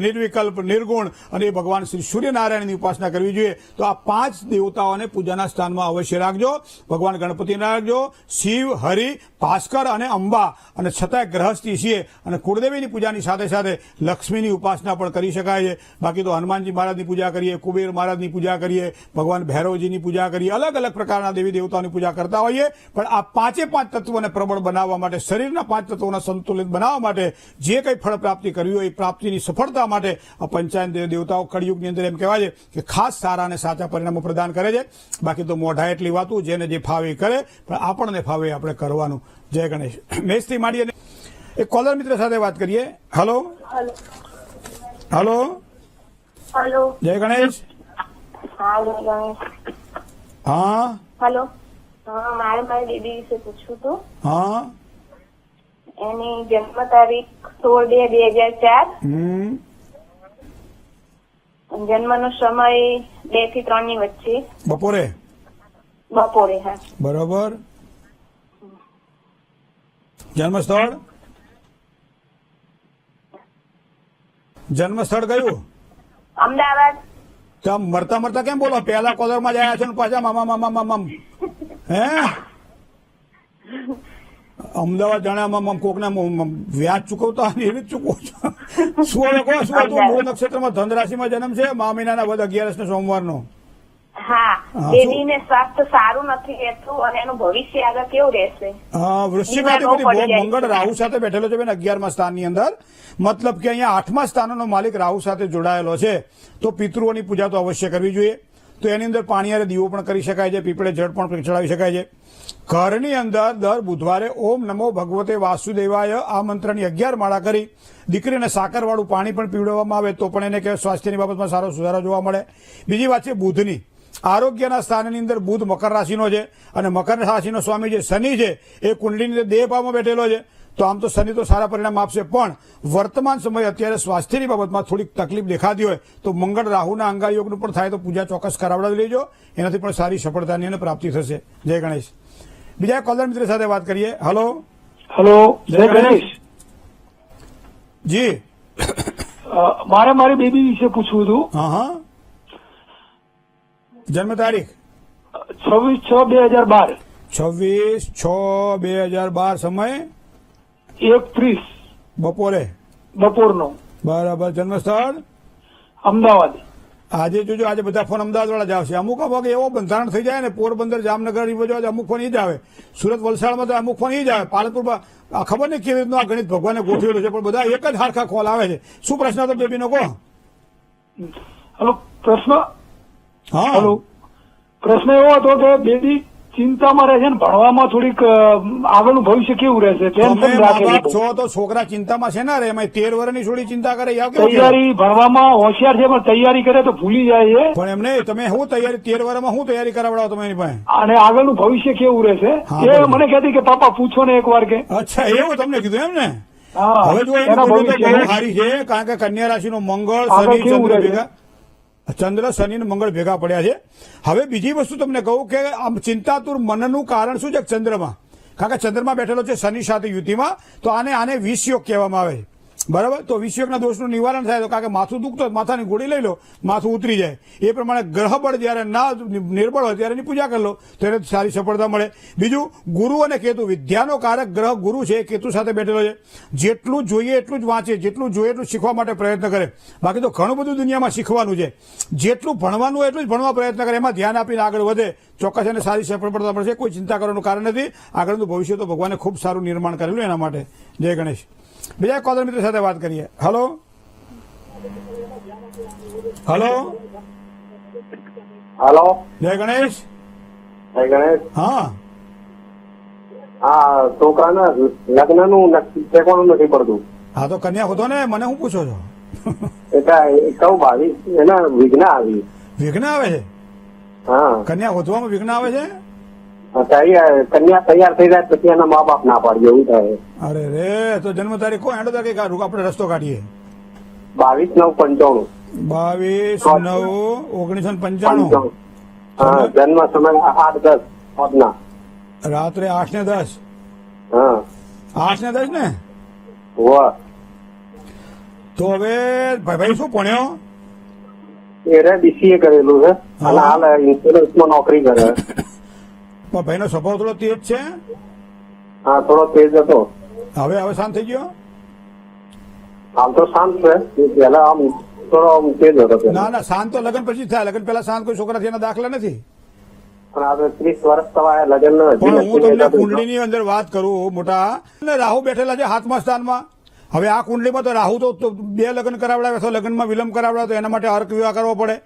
નિર્વિકલ્પ, નિર્ગુણ, અને એ ભગવાન શ્રી સૂર્યનારાયણની ઉપાસના કરવી જોઈએ. તો આ પાંચ દેવતાઓને પૂજાના સ્થાનમાં અવશ્ય રાખજો. ભગવાન ગણપતિને રાખજો, શિવ, હરિ, ભાસ્કર અને અંબા. અને છતાંય ગ્રહસ્થી છીએ અને કુળદેવીની પૂજાની સાથે સાથે લક્ષ્મીની ઉપાસના પણ કરી શકાય છે. બાકી તો હનુમાનજી મહારાજની પૂજા કરીએ, કુબેર મહારાજની પૂજા કરીએ, ભગવાન ભૈરવજીની પૂજા કરીએ, અલગ અલગ પ્રકારના દેવી દેવતાઓની પૂજા કરતા હોઈએ. પણ આ પાંચે પાંચ તત્વોને પ્રબળ બનાવવા માટે, શરીરના પાંચ તત્વોને સંતુલિત બનાવવા માટે જે કંઈ ફળ પ્રાપ્તિ કરવી હોય એ પ્રાપ્તિની સફળતા માટે આ પંચાયત દેવતાઓ કળિયુગની અંદર એમ કહેવાય છે કે ખાસ સારા અને સાચા પરિણામો પ્રદાન કરે છે. બાકી તો મોઢા એટલી વાતું, જેને જે ફાવે એ કરે, પણ આપણને ફાવે આપણે કરવાનું. જય ગણેશ. મેષથી માંડીએ એક કોલર મિત્ર સાથે વાત કરીએ. હલો હલો हेलो જય ગણેશ. हाँ जय गणेश. હા हेलो हाँ मारे मारी दीदी विશે પૂછવું હતું. હા એની જન્મ તારીખ 16/2/2004. જન્મનો સમય 2 થી 3 ની વચ્ચે બપોરે. બપોરે. હા બરોબર. જન્મ સ્થળ કયું? અમદાવાદ. તો મરતા મરતા કેમ બોલો? પહેલા કોલરમાં જ આવ્યા છો ને પાછા મામા મામા મામા હે? અમદાવાદ જાણે કોકના વ્યાજ ચૂકવતા હોય એવી જ ચૂકવો છો. શું હવે કહો? શું હતું? મૂળ નક્ષત્રમાં ધન રાશિમાં જન્મ છે, મા મહિનાના વધ 11 સોમવારનો. હા બેબીને સ્વાસ્થ્ય સારું નથી રહેતું અને એનું ભવિષ્ય આગળ કેવું રહેશે? હા, વૃશ્ચિક અધિપતિ મંગળ રાહુ સાથે બેઠેલો છે બેન 11મા સ્થાનની અંદર. મતલબ કે અહીંયા 8મા સ્થાનનો માલિક રાહુ સાથે જોડાયેલો છે. તો પિતૃઓની પૂજા તો અવશ્ય કરવી જોઈએ. તો એની અંદર પાણીયારે દીવો પણ કરી શકાય છે, પીપળે જળ પણ ચડાવી શકાય છે. ઘરની અંદર દર બુધવારે ઓમ નમો ભગવતે વાસુદેવાય આ મંત્રની 11 માળા કરી દીકરીને સાકરવાળું પાણી પણ પીવડાવવામાં આવે તો પણ એને કે સ્વાસ્થ્યની બાબતમાં સારો સુધારો જોવા મળે. બીજી વાત છે બુધની. આરોગ્યના સ્થાનની અંદર બુધ મકર રાશિનો છે અને મકર રાશિનો સ્વામી જે શનિ છે એ કુંડલીની અંદર દેહ ભાવમાં બેઠેલો છે. તો આમ તો શનિ તો સારા પરિણામ આપશે, પણ વર્તમાન સમય અત્યારે સ્વાસ્થ્યની બાબતમાં થોડીક તકલીફ દેખાતી હોય તો મંગળ રાહુના અંગાયોગનું પણ થાય તો પૂજા ચોક્કસ કરાવડાવી લેજો. એનાથી પણ સારી સફળતાની અને પ્રાપ્તિ થશે. જય ગણેશ. બીજા કોલર મિત્ર સાથે વાત કરીએ. હલો હેલો જય ગણેશ. જી મારે મારી બેબી વિશે પૂછવું હતું. હા હા. જન્મ તારીખ 26/6/2012. 26/6/2012. સમય 1:30 બપોરનો. બરાબર. જન્મ સ્થળ અમદાવાદ. આજે જોજો, આજે બધા ફોન અમદાવાદ વાળા જ આવશે. અમુક વખત એવો બંધારણ થઈ જાય ને, પોરબંદર, જામનગર એ બાજુ અમુક ફોન એ જ આવે. સુરત, વલસાડમાં તો અમુક ફોન એ જ આવે. પાલનપુરમાં ખબર નહીં કેવી રીતનું આ ગણિત ભગવાને ગોઠવેલું છે, પણ બધા એક જ હારખા કોલ આવે છે. શું પ્રશ્ન હતો બેબીનો કહો? હેલો પ્રશ્ન. હા હેલો પ્રશ્ન એવો હતો કે બેબી ચિંતામાં રહે છે ને ભણવામાં થોડીક આગળનું ભવિષ્ય કેવું રહેશે? તમે ટેન્શન મા રાખે બાપ છે. છો તો છોકરા ચિંતામાં છે ના રે? એમાં 13 વર્ષની છોડી ચિંતા કરે યાર. કેવું કહેવાય? તૈયારી ભણવામાં હોશિયાર છે પણ તૈયારી કરે તો ભૂલી જાય છે. પણ એમને તમે શું તૈયારી 13 વર્ષમાં શું તૈયારી કરાવડાવો તમે એની પાસે? અને આગળનું ભવિષ્ય કેવું રહેશે હા, એ બરાબર. મને કહેતી કે પાપા પૂછો ને એકવાર કે. અચ્છા, એવું તમને કીધું એમ ને? હા હવે જો એની એના પૂજા તો બહુ ભવિષ્ય સારી છે, કારણ કે કન્યા રાશિનો મંગળ, આગળ શનિ, કેવું ચંદ્ર રહેશે? ભેગા, ચંદ્ર, શનિ અને મંગળ ભેગા પડ્યા છે. હવે બીજી વસ્તુ તમને કહું કે આમ ચિંતાતુર મનનું કારણ શું છે? ચંદ્રમાં. કારણ કે ચંદ્રમાં બેઠેલો છે શનિ સાથે યુતિમાં, તો આને વિષયોગ કહેવામાં આવે છે. બરાબર. તો વિષયોગના દોષનું નિવારણ થાય તો, કારણ કે માથું દુખતો માથાની ગોળી લઈ લો, માથું ઉતરી જાય. એ પ્રમાણે ગ્રહ બળ જયારે ના નિર્બળ હોય ત્યારે એની પૂજા કરી લો તો એને સારી સફળતા મળે. બીજું ગુરુ અને કેતુ, વિદ્યાનો કારક ગ્રહ ગુરુ છે, એ કેતુ સાથે બેઠેલો છે. જેટલું જોઈએ એટલું જ વાંચે, જેટલું જોઈએ એટલું શીખવા માટે પ્રયત્ન કરે. બાકી તો ઘણું બધું દુનિયામાં શીખવાનું છે. જેટલું ભણવાનું હોય એટલું જ ભણવા પ્રયત્ન કરે, એમાં ધ્યાન આપીને આગળ વધે, ચોક્કસ એને સારી સફળતા મળશે. કોઈ ચિંતા કરવાનું કારણ નથી. આગળનું ભવિષ્ય તો ભગવાને ખૂબ સારું નિર્માણ કરેલું એના માટે. જય ગણેશ. બીજા કોલર મિત્ર સાથે વાત કરીએ. હલો હલો हेलो જય ગણેશ. जय गणेश. હા આ છોકરાના લગ્નનું નક્કી ઠેકાણું નથી પડતું. હા તો કન્યા હોતો ને, મને શું પૂછો છો? એટલે 21/22 એના વિઘ્ન આવી. વિઘ્ન આવે છે? હા કન્યા હોધવામાં વિઘ્ન આવે છે? કન્યા તૈયાર થઈ જાય પછી એના મા બાપ ના પાડે એવું થાય. અરે રે, તો જન્મ તારીખ કો હેડો તારીખ આપણે રસ્તો કાઢીએ. 22/9/95. 22/9/1995. હા, જન્મ સમય 8:10 રાતના. રાત્રે 8:10. હા 8:10 ને? વાહ. તો હવે ભાઈ શું ભણ્યો? એને BCA કરેલું છે અને હાલ ઇન્સ્યોરન્સમાં નોકરી કરે છે. પણ ભાઈનો સ્વભાવ થોડો તેજ છે. હા, થોડો તેજ હતો. હવે શાંત થઈ ગયો? હાલ તો શાંત છે. પેલા આમ થોડો આમ તેજ હતો પેલા. ના શાંત તો લગ્ન પછી થાય. લગ્ન પહેલા શાંત કોઈ છોકરાથી એના દાખલા નથી. પણ આપણે 30 વર્ષ થવા લગ્ન પણ હું તમને કુંડલીની અંદર વાત કરું મોટા, રાહુ બેઠેલા છે 7મા સ્થાનમાં. હવે આ કુંડલીમાં તો રાહુ તો 2 લગ્ન કરાવડાવે તો લગ્નમાં વિલંબ કરાવડાવે તો એના માટે અર્ક વિવાહ કરવો પડે.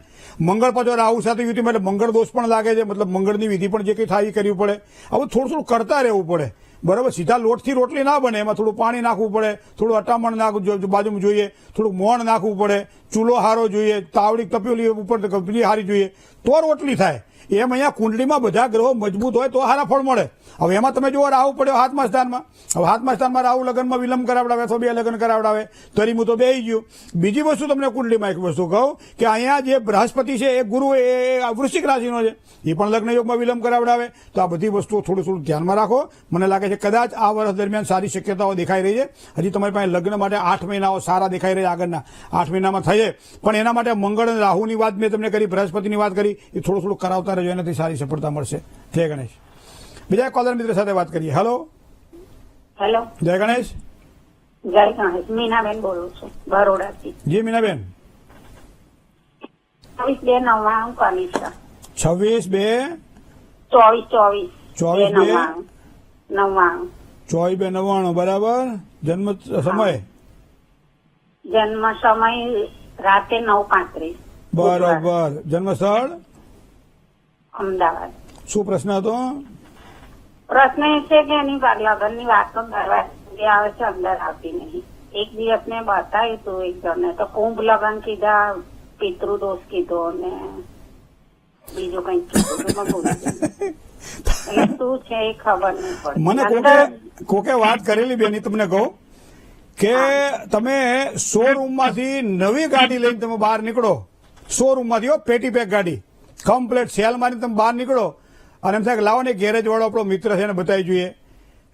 મંગળ પાછો રાહુ સાથે યુતિ એટલે મંગળ દોષ પણ લાગે છે. મતલબ મંગળની વિધિ પણ જે કંઈ થાય એ કરવી પડે. હવે થોડું કરતા રહેવું પડે. બરાબર, સીધા લોટથી રોટલી ના બને. એમાં થોડું પાણી નાખવું પડે, થોડું અટામણ નાખવું બાજુમાં જોઈએ, થોડુંક મોણ નાખવું પડે, ચૂલો હારો જોઈએ, તાવડી તપેલી ઉપર કપલી હારી જોઈએ તો રોટલી થાય. એમ અહીંયા કુંડલીમાં બધા ગ્રહો મજબૂત હોય તો સારા ફળ મળે. હવે એમાં તમે જુઓ રાહુ પડ્યો 7મા સ્થાનમાં. હવે 7મા સ્થાનમાં રાહુ લગ્નમાં વિલંબ કરાવડાવે તો 2 લગ્ન કરાવડાવે તો હું તો બેહી ગયું. બીજી વસ્તુ તમને કુંડલીમાં એક વસ્તુ કહું કે અહીંયા જે બૃહસ્પતિ છે એ ગુરુ એ વૃશ્ચિક રાશિનો છે, એ પણ લગ્ન યોગમાં વિલંબ કરાવડાવે. તો આ બધી વસ્તુઓ થોડું ધ્યાનમાં રાખો. મને લાગે છે કદાચ આ વર્ષ દરમિયાન સારી શક્યતાઓ દેખાઈ રહી છે. હજી તમારી પાસે લગ્ન માટે 8 મહિનાઓ સારા દેખાઈ રહ્યા. આગળના 8 મહિનામાં થઈએ પણ એના માટે મંગળ અને રાહુની વાત મેં તમને કરી, બૃહસ્પતિની વાત કરી, એ થોડું કરાવતા રહેજો. એનાથી સારી સફળતા મળશે. જય ગણેશ. બીજા કોલર મિત્ર સાથે વાત કરીએ. હેલો. હેલો, જય ગણેશ. જય ગણેશ. મીનાબેન બોલું છું બરોડાથી. જી મીનાબેન. 24/2/99 કનિષ્ઠા. 24/2/99 બરાબર. જન્મ સમય? જન્મ સમય રાતે 9:35. બરાબર. જન્મ સ્થળ? અમદાવાદ. શું પ્રશ્ન હતો? પ્રશ્ન એ છે કે એની લગ્નની વાતો કરવા આવે છે, અંદર આવતી નહીં. એક દિવસ મેં બતાવ્યું હતું એક જણને તો કુંભ લગ્ન કીધા, પિતૃદોષ કીધો ને બીજું કઈક કીધું. એટલે શું છે એ ખબર નહીં પડતી. મને કોકે વાત કરેલી બેની તમને કહું કે તમે શોરૂમમાંથી નવી ગાડી લઈને તમે બહાર નીકળો, શોરૂમમાંથી પેટી પેક ગાડી કમ્પ્લેટ સેલ મારીને તમે બહાર નીકળો અને એમ થાય કે લાવો ને ગેરેજ વાળો આપણો મિત્ર છે ને બતાવી જોઈએ.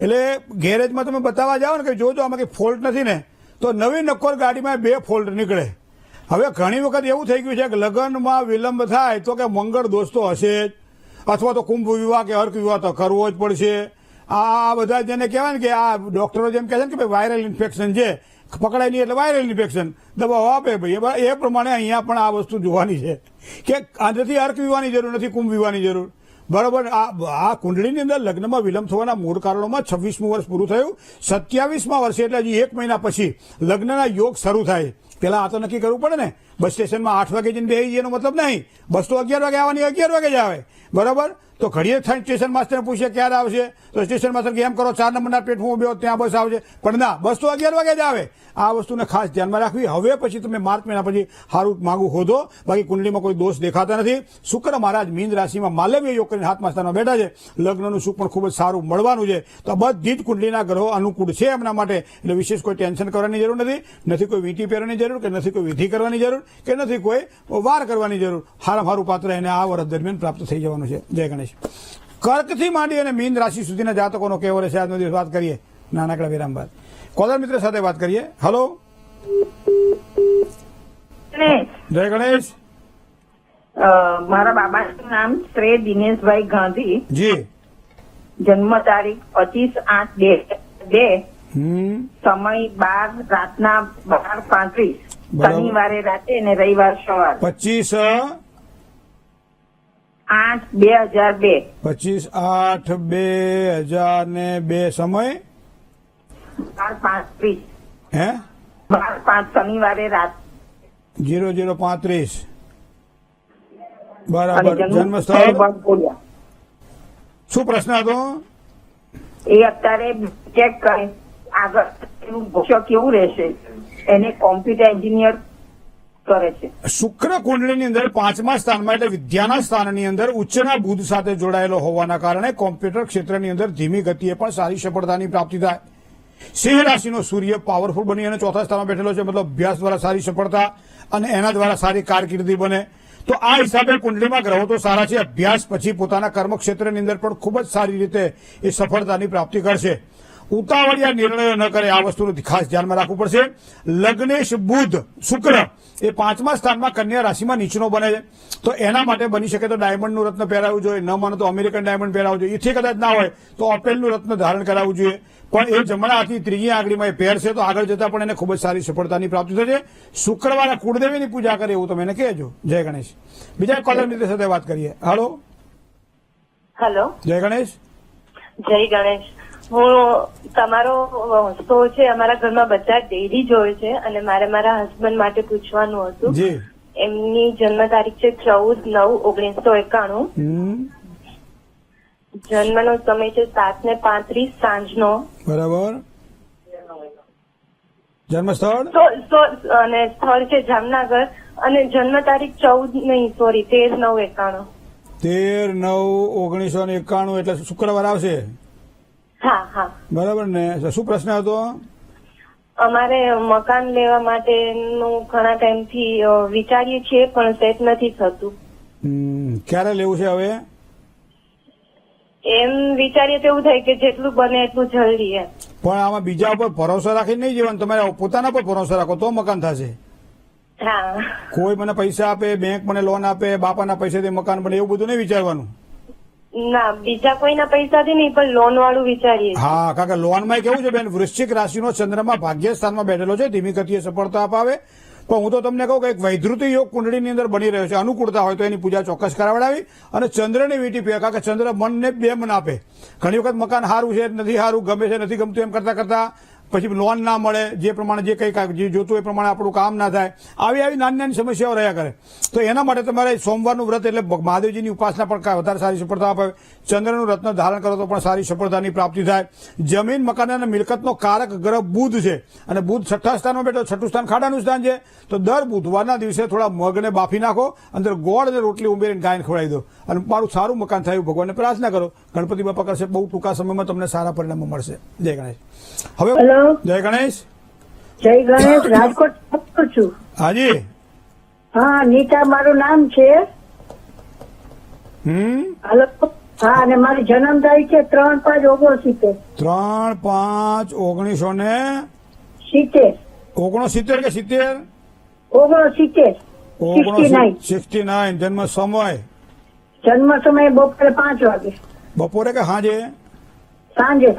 એટલે ગેરેજમાં તમે બતાવવા જાઓ ને કે જોજો આમાં કંઈ ફોલ્ટ નથી ને, તો નવી નક્કોર ગાડીમાં 2 ફોલ્ટ નીકળે. હવે ઘણી વખત એવું થઈ ગયું છે કે લગ્નમાં વિલંબ થાય તો કે મંગળ દોષ તો હશે જ, અથવા તો કુંભ વિવાહ કે અર્ક વિવાહ તો કરવો જ પડશે. આ બધા જેને કહેવાય ને કે આ ડોક્ટરો જેમ કહે છે ને કે ભાઈ વાયરલ ઇન્ફેક્શન છે, પકડાય નહીં એટલે વાયરલ ઇન્ફેક્શન દબાવ આપે ભાઈ. એ પ્રમાણે અહીંયા પણ આ વસ્તુ જોવાની છે કે આનાથી અર્ક વિવાહની જરૂર નથી, કુંભ વિવાહની જરૂર. બરાબર. આ કુંડળીની અંદર લગ્નમાં વિલંબ થવાના મૂળ કારણોમાં 26મું વર્ષ પૂરું થયું, 27મા વર્ષે એટલે હજી 1 મહિના પછી લગ્નના યોગ શરૂ થાય. પેલા આ તો નક્કી કરવું પડે ને. બસ સ્ટેશનમાં 8 વાગે જઈને બેસી એનો મતલબ નહીં. બસ તો 11 વાગે આવવાની, 11 વાગે જ આવે. બરાબર. તો ઘડીએ થઈને સ્ટેશન માસ્ટરને પૂછે ક્યારે આવશે, તો સ્ટેશન માસ્ટર કે એમ કરો 4 નંબરના પ્લેટફોર્મ બેહો ત્યાં બસ આવશે. પણ ના, બસ તો 11 વાગે જ આવે. આ વસ્તુને ખાસ ધ્યાનમાં રાખવી. હવે પછી તમે માર્ચ મહિના પછી સારું માગું હોધો. બાકી કુંડલીમાં કોઈ દોષ દેખાતા નથી. શુક્ર મહારાજ મીન રાશિમાં માલવ્ય યોગ કરીને 7મા સ્થાનમાં બેઠા છે. લગ્નનું સુખ પણ ખૂબ જ સારું મળવાનું છે. તો બધી જ કુંડલીના ગ્રહો અનુકૂળ છે એમના માટે. એટલે વિશેષ કોઈ ટેન્શન કરવાની જરૂર નથી કોઈ વીંટી પહેરવાની જરૂર, કે નથી કોઈ વિધિ કરવાની જરૂર, કે નથી કોઈ વાર કરવાની જરૂર. સારું પાત્ર એને આ વર્ષ દરમિયાન પ્રાપ્ત થઈ જવાનું છે. જય ગણેશ. કર્કથી માંડી અને મીન રાશિ સુધીના જાતકોનો કેવો રહેશે આજનો દિવસ વાત કરીએ નાનકડા વિરામ બાદ. કોલર મિત્ર સાથે વાત કરીએ. હેલો. જય ગણેશ. મારા બાબાનું નામ શ્રી દિનેશભાઈ ગાંધી. જી. જન્મ તારીખ 25/8/2002. સમય 12 રાતના 12:35. શનિવારે રાતે અને રવિવાર સવાર. 25/8/2002. 25/8/2002. સમય 12:35. હે 12:05 શનિવારે રાત. 00:35. બરાબર. જન્મ સ્થળ? શું પ્રશ્ન હતો? એ અત્યારે ચેક કરે આગળ ભવિષ્ય કેવું રહેશે. એને કોમ્પ્યુટર એન્જિનિયર કરે છે. શુક્ર કુંડળીની અંદર 5મા સ્થાનમાં એટલે વિદ્યાના સ્થાનની અંદર ઉચ્ચના બુધ સાથે જોડાયેલો હોવાના કારણે કોમ્પ્યુટર ક્ષેત્રની અંદર ધીમી ગતિએ પણ સારી સફળતાની પ્રાપ્તિ થાય. સિંહ રાશિનો સૂર્ય પાવરફુલ બની અને ચોથા સ્થાનમાં બેઠેલો છે, મતલબ અભ્યાસ દ્વારા સારી સફળતા અને એના દ્વારા સારી કારકિર્દી બને. તો આ હિસાબે કુંડલીમાં ગ્રહો તો સારા છે. અભ્યાસ પછી પોતાના કર્મક્ષેત્રની અંદર પણ ખૂબ જ સારી રીતે એ સફળતાની પ્રાપ્તિ કરશે. ઉતાવળિયા નિર્ણયો ન કરે, આ વસ્તુનું ખાસ ધ્યાનમાં રાખવું પડશે. લગ્નેશ બુધ શુક્ર એ 5મા સ્થાનમાં કન્યા રાશિમાં નીચનો બને છે. તો એના માટે બની શકે તો ડાયમંડનું રત્ન પહેરાવવું જોઈએ, ન માનો તો અમેરિકન ડાયમંડ પહેરાવવું જોઈએ. એથી કદાચ ના હોય તો અપેલનું રત્ન ધારણ કરાવવું જોઈએ. પણ એ જમણા હાથની ત્રીજી આંગળીમાં એ પહેરશે તો આગળ જતા પણ એને ખૂબ જ સારી સફળતાની પ્રાપ્તિ થશે. શુક્રવારે કુળદેવીની પૂજા કરે એવું તમે એને કહેજો. જય ગણેશ. બીજા કોલર મિત્ર સાથે વાત કરીએ. હાલો, હેલો, જય ગણેશ. જય ગણેશ. હું તમારો શો છે, અમારા ઘરમાં બધા ડેલી જોવે છે અને મારે મારા હસબન્ડ માટે પૂછવાનું હતું. જી. એમની જન્મ તારીખ છે 14/9/1991. જન્મનો સમય છે 7:35 સાંજનો. બરાબર. જન્મ સ્થળ અને સ્થળ છે જામનગર અને જન્મ તારીખ 13/9/91. 13/9/1991 એટલે શુક્રવાર આવશે. હા હા, બરાબર ને. શું પ્રશ્ન હતો? અમારે મકાન લેવા માટેનું ઘણા ટાઈમથી વિચારીએ છીએ પણ સેટ નથી થતું. ક્યારે લેવું છે હવે? એમ વિચારીએ તો એવું થાય કે જેટલું બને એટલું જલ્દી એમ. પણ આમાં બીજા ઉપર ભરોસો રાખીને નહીં જવાનું, તમારે પોતાના પર ભરોસો રાખો તો મકાન થશે. હા, કોઈ મને પૈસા આપે, બેંક મને લોન આપે, બાપાના પૈસાથી મકાન બને એવું બધું નહીં વિચારવાનું. ના બીજા કોઈના પૈસાથી નહીં પણ લોન વાળું વિચારીએ. હા, કારણ કે લોનમાં કેવું છે બેન, વૃશ્ચિક રાશિનો ચંદ્રમા ભાગ્ય સ્થાનમાં બેઠેલો છે, ધીમી ગતિએ સફળતા અપાવે. પણ હું તો તમને કહું કે એક વૈધૃતિ યોગ કુંડળીની અંદર બની રહ્યો છે. અનુકૂળતા હોય તો એની પૂજા ચોક્કસ કરાવડાવી અને ચંદ્રની વીંટી પીવા, કારણ કે ચંદ્ર મનને બે મન આપે. ઘણી વખત મકાન સારું છે, નથી સારું, ગમે છે, નથી ગમતું એમ કરતા કરતા પછી લોન ના મળે, જે પ્રમાણે જે કંઈ જોતું એ પ્રમાણે આપણું કામ ના થાય, આવી નાની નાની સમસ્યાઓ રહ્યા કરે. તો એના માટે તમારે સોમવારનું વ્રત એટલે મહાદેવજીની ઉપાસના પણ વધારે સારી સફળતા આપે. ચંદ્રનું રત્ન ધારણ કરો તો પણ સારી સફળતાની પ્રાપ્તિ થાય. જમીન મકાન અને મિલકતનો કારક ગ્રહ બુધ છે અને બુધ 6થા સ્થાનમાં બેઠો. 6ઠું સ્થાન ખાડાનું સ્થાન છે. તો દર બુધવારના દિવસે થોડા મગને બાફી નાખો, અંદર ગોળ અને રોટલી ઉમેરીને ગાયને ખવડાવી દો અને મારું સારું મકાન થાય એવું ભગવાનને પ્રાર્થના કરો. ગણપતિ બાપા કરશે, બહુ ટૂંકા સમયમાં તમને સારા પરિણામો મળશે. જય ગણેશ. હવે જય ગણેશ. જય ગણેશ. રાજકોટ છું. હાજી. હા, નીતા મારું નામ છે. હાલો. હા, અને મારી જન્મ તારીખ છે 3/5/1970. 3/5/1970. 69 કે 70? 69. જન્મ સમય? જન્મ સમય બપોરે 5 વાગે. બપોરે કે સાંજે? સાંજે.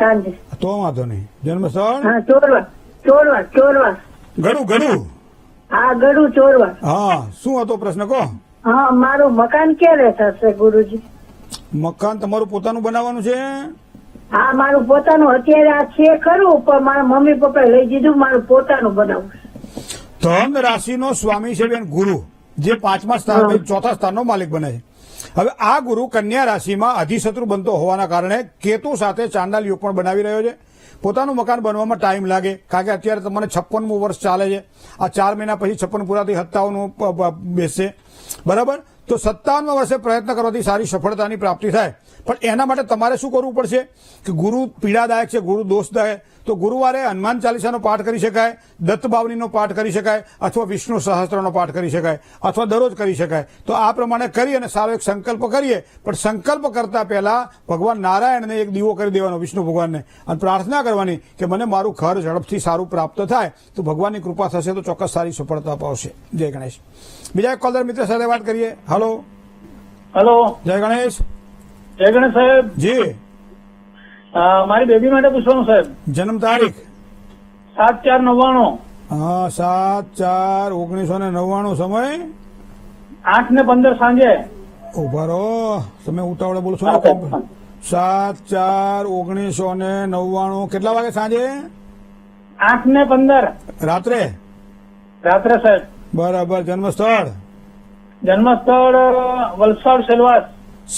તો વાંધો નહીં. જન્મ સ્થળ? હા, ચોરવા. ગડું. હા, ગડું ચોરવા. હા, શું હતો પ્રશ્ન કહો? હા, મારું મકાન ક્યારે થશે ગુરુજી? મકાન તમારું પોતાનું બનાવવાનું છે? હા, મારું પોતાનું અત્યારે આ છે ખરું, પણ મારા મમ્મી પપ્પાએ લઈ દીધું, મારું પોતાનું બનાવવું. ધન રાશિનો સ્વામી છે બેન ગુરુ, જે 5મા સ્થાન 4થા સ્થાનનો માલિક બને છે. હવે આ ગુરુ કન્યા રાશિમાં અધિશત્રુ બનતો હોવાના કારણે કેતુ સાથે ચાંડાલ યોગ પણ બનાવી રહ્યો છે. પોતાનું મકાન બનવામાં ટાઈમ લાગે, કારણ કે અત્યારે તમને 56મું વર્ષ ચાલે છે. આ 4 મહિના પછી 56 પૂરા થઈ 57 બેસશે. બરાબર. તો 57મા વર્ષે પ્રયત્ન કરવાથી સારી સફળતાની પ્રાપ્તિ થાય. પણ એના માટે તમારે શું કરવું પડશે કે ગુરુ પીડાદાયક છે, ગુરુ દોષદાયક, તો ગુરુવારે હનુમાન ચાલીસાનો પાઠ કરી શકાય, દત્ત બાવનીનો પાઠ કરી શકાય, અથવા વિષ્ણુ સહસ્ત્રનો પાઠ કરી શકાય, અથવા દરરોજ કરી શકાય. તો આ પ્રમાણે કરી અને સારો એક સંકલ્પ કરીએ. પણ સંકલ્પ કરતા પહેલા ભગવાન નારાયણને એક દીવો કરી દેવાનો, વિષ્ણુ ભગવાનને, અને પ્રાર્થના કરવાની કે મને મારું ઘર ઝડપથી સારું પ્રાપ્ત થાય. તો ભગવાનની કૃપા થશે તો ચોક્કસ સારી સફળતા અપાવશે. જય ગણેશ. બીજા એક કોલર મિત્ર સાથે વાત કરીએ. હાલો. જય ગણેશ. જય ગણેશ સાહેબ. જી. મારી બેબી માટે પૂછવાનું સાહેબ. જન્મ તારીખ? 7/4/99. હા, 7/4/1999. સમય? 8:15 સાંજે. ઉભા રહો, તમે ઉતાવળે બોલો છો ને. 7/4/1999. કેટલા વાગે સાંજે? 8:15 રાત્રે સાહેબ. બરાબર. જન્મ સ્થળ? વલસાડ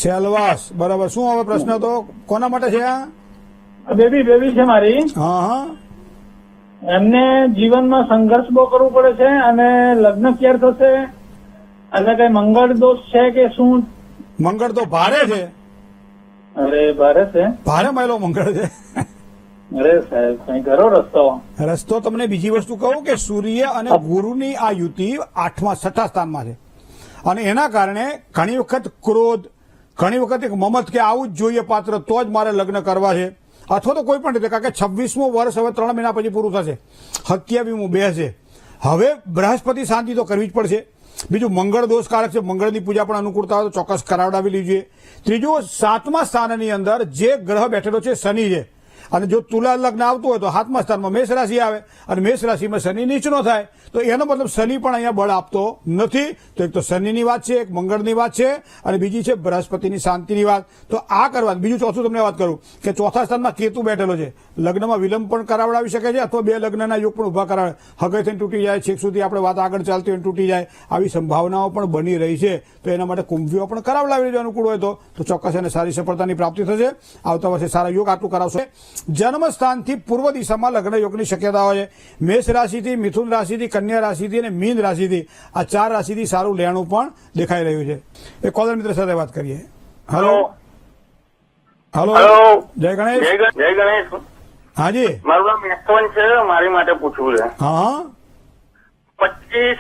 સેલવાસ. બરાબર. શું હવે પ્રશ્ન હતો, કોના માટે છે આ? બેબી છે મારી. હા. એમને જીવનમાં સંઘર્ષ બહુ કરવું પડે છે અને લગ્ન ક્યારે થશે અને કઈ મંગળ દોષ છે કે શું? મંગળ તો ભારે છે. અરે ભારે છે. ભારે મહિલો મંગળ છે. અરે સાહેબ કઈ કરો રસ્તો. રસ્તો તમને બીજી વસ્તુ કહું કે સૂર્ય અને ગુરુની આ યુતિ 6ઠા સ્થાનમાં છે અને એના કારણે ઘણી વખત ક્રોધ, ઘણી વખત એક મમત કે આવું જ જોઈએ પાત્ર તો જ મારે લગ્ન કરવા છે, અથવા તો કોઈ પણ રીતે, કારણ કે 26મું વર્ષ હવે 3 મહિના પછી પૂરું થશે, 27મું બેસશે. હવે બૃહસ્પતિ શાંતિ તો કરવી જ પડશે. બીજું મંગળ દોષકારક છે, મંગળની પૂજા પણ અનુકૂળતા હોય તો ચોક્કસ કરાવડાવી લેવી જોઈએ. ત્રીજું 7મા સ્થાનની અંદર જે ગ્રહ બેઠેલો છે શનિ છે, અને જો તુલા લગ્ન આવતું હોય તો 7મા સ્થાનમાં મેષ રાશિ આવે અને મેષ રાશિમાં શનિ નીચનો થાય તો એનો મતલબ શનિ પણ અહીંયા બળ આપતો નથી. તો એક તો શનિની વાત છે, એક મંગળની વાત છે અને બીજી છે બૃહસ્પતિની શાંતિની વાત. તો આ કરવા. બીજું ચોથું તમને વાત કરું કે 4થા સ્થાનમાં કેતુ બેઠેલો છે, લગ્નમાં વિલંબ પણ કરાવડાવી શકે છે અથવા 2 લગ્નના યોગ પણ ઉભા કરાવે, હગાઈ થઈને તૂટી જાય, છેક સુધી આપણે વાત આગળ ચાલતી હોય તૂટી જાય, આવી સંભાવનાઓ પણ બની રહી છે. તો એના માટે કુંભીઓ પણ કરાવડાવી જો અનુકૂળ હોય તો ચોક્કસ એને સારી સફળતાની પ્રાપ્તિ થશે. આવતા વર્ષે સારા યોગ આટલું કરાવશે. જન્મસ્થાનથી પૂર્વ દિશામાં લગ્ન યોગની શક્યતા હોય છે. મેષ રાશિથી, મિથુન રાશિથી, કન્યા રાશિથી અને મીન રાશિથી, આ 4 રાશિથી સારું લેણું પણ દેખાઈ રહ્યું છે. એ કોલર મિત્ર સાથે વાત કરીએ. હલો હલો, જય ગણેશ. જય ગણેશ. હાજી, મારું નામ યશવંત છે, મારી માટે પૂછવું છે. હા 25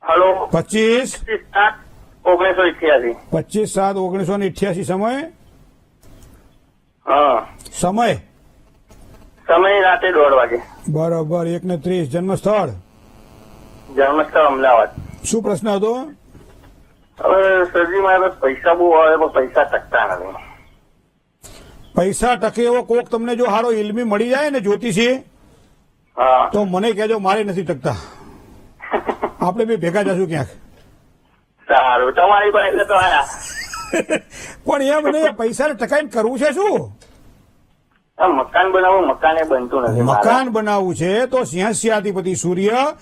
હલો 25/7/1988. 25/7/1988 સમય હા, સમય રાતે 1:30 વાગે. બરોબર. 1:30. જન્મસ્થળ જન્મસ્થળ અમદાવાદ. શું પ્રશ્ન હતો? હવે સરજી મારે પૈસા બહુ આવે પણ પૈસા ટકતા નથી. પૈસા ટકે એવો કોક તમને જો સારો ઇલ્મી મળી જાય ને જ્યોતિષી, હા તો મને કહેજો, મારે નથી ટકતા. આપણે બે ભેગા જશું ક્યાંક. સારું, તમારી પાસે તો આયા. પણ એમ નહીં, પૈસાને ટકાઈને કરવું છે શું? મકાન બનાવવું, મકાન એ બનતું નથી. મકાન બનાવવું છે તો સિંહસ્યાધિપતિ સૂર્ય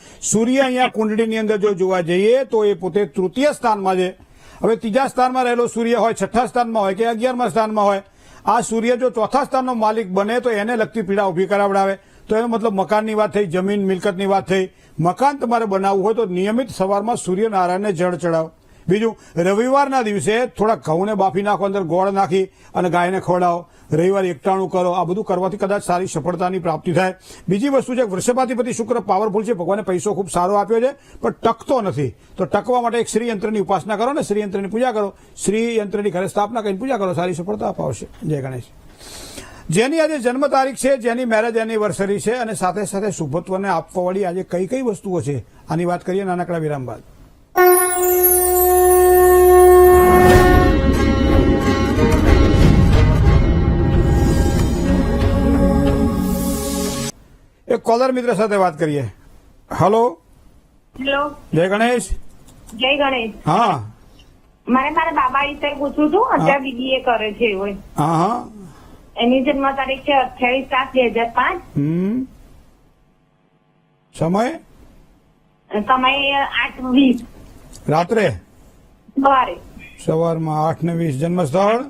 અહીંયા કુંડળીની અંદર જો જોવા જઈએ તો એ પોતે તૃતીય સ્થાનમાં છે. હવે 3જા સ્થાનમાં રહેલો સૂર્ય હોય, 6ઠ્ઠા સ્થાનમાં હોય કે 11મા સ્થાનમાં હોય, આ સૂર્ય જો 4થા સ્થાનનો માલિક બને તો એને લગતી પીડા ઉભી કરાવડાવે. તો એનો મતલબ મકાનની વાત થઈ, જમીન મિલકતની વાત થઈ. મકાન તમારે બનાવવું હોય તો નિયમિત સવારમાં સૂર્યનારાયણને જળ ચડાવો. બીજું, રવિવારના દિવસે થોડા ઘઉંને બાફી નાખો, અંદર ગોળ નાખી અને ગાયને ખવડાવો. રવિવારે એકટાણું કરો. આ બધું કરવાથી કદાચ સારી સફળતાની પ્રાપ્તિ થાય. બીજી વસ્તુ છે, વૃષભાધિપતિ શુક્ર પાવરફુલ છે, ભગવાને પૈસો ખૂબ સારો આપ્યો છે પણ ટકતો નથી. તો ટકવા માટે એક શ્રીયંત્રની ઉપાસના કરો ને, શ્રીયંત્રની પૂજા કરો, શ્રીયંત્રની ઘરે સ્થાપના કરીને પૂજા કરો, સારી સફળતા અપાવશે. જય ગણેશ. જેની આજે જન્મ તારીખ છે, જેની મેરેજ એનિવર્સરી છે અને સાથે સાથે શુભત્વને આપવાવાળી આજે કઈ કઈ વસ્તુઓ છે, આની વાત કરીએ નાનકડા વિરામ બાદ. એક કોલર મિત્ર સાથે વાત કરીએ. હલો હેલો, જય ગણેશ. જય ગણેશ. હા મારે મારા બાબા વિશે પૂછવું હતું. અત્યારે BBA કરે છે એવું. હા હા. એની જન્મ તારીખ છે 28/7/2005. સમય સમય 8:20 રાત્રે, સવારે. સવારમાં 8:20. જન્મસ્થળ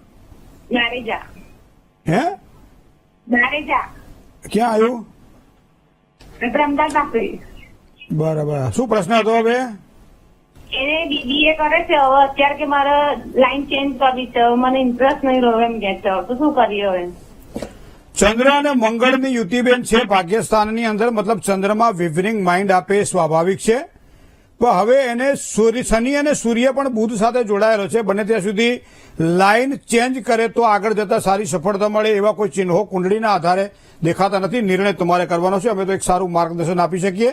નારેજા. હે નારેજા ક્યાં આવ્યું? અમદાવાદ પાસે. બરાબર. શું પ્રશ્ન હતો હવે? એને BBA કરે છે. હવે અત્યારે કે મારે લાઈન ચેન્જ કરવી છે, હવે મને ઇન્ટરેસ્ટ નહીં રહ્યો એમ કે છે, તો શું કરીએ હવે? ચંદ્ર અને મંગળની યુતિબેન છે ભાગ્યસ્થાનની અંદર, મતલબ ચંદ્રમાં વિવરિંગ માઇન્ડ આપે સ્વાભાવિક છે. પણ હવે એને શનિ અને સૂર્ય પણ બુધ સાથે જોડાયેલો છે. બને ત્યાં સુધી લાઈન ચેન્જ કરે તો આગળ જતા સારી સફળતા મળે એવા કોઈ ચિહ્નો કુંડળીના આધારે દેખાતા નથી. નિર્ણય તમારે કરવાનો છે. અમે તો એક સારું માર્ગદર્શન આપી શકીએ.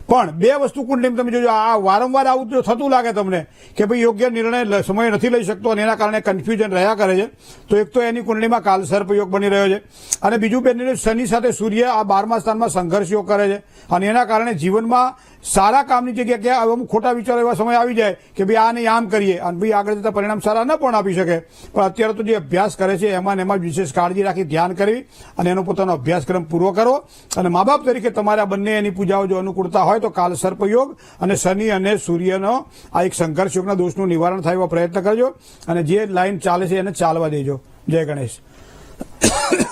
પણ 2 વસ્તુ કુંડળીમાં તમે જોજો, આ વારંવાર આવું જો થતું લાગે તમને કે ભાઈ યોગ્ય નિર્ણય સમય નથી લઈ શકતો અને એના કારણે કન્ફ્યુઝન રહ્યા કરે છે, તો એક તો એની કુંડળીમાં કાલ સર્પ યોગ બની રહ્યો છે અને બીજું બેન શનિ સાથે સૂર્ય આ 12મા સ્થાનમાં સંઘર્ષ યોગ કરે છે અને એના કારણે જીવનમાં સારા કામની જગ્યાએ કે અમુક ખોટા વિચારો એવા સમય આવી જાય કે ભાઈ આ નહીં આમ કરીએ અને ભાઈ આગળ જતા પરિણામ સારા ન પણ આપી શકે. પણ અત્યારે તો જે અભ્યાસ કરે છે એમાં વિશેષ કાળજી રાખી ધ્યાન કરવી અને એનો પોતાનો અભ્યાસક્રમ પૂરો કરો. અને મા બાપ તરીકે તમારા બંને એની પૂજાઓ જો અનુકૂળતા હોય તો કાલ સર્પ યોગ અને શનિ અને સૂર્યનો આ એક સંઘર્ષ યોગના દોષનું નિવારણ થાય એવો પ્રયત્ન કરજો અને જે લાઈન ચાલે છે એને ચાલવા દેજો. જય ગણેશ.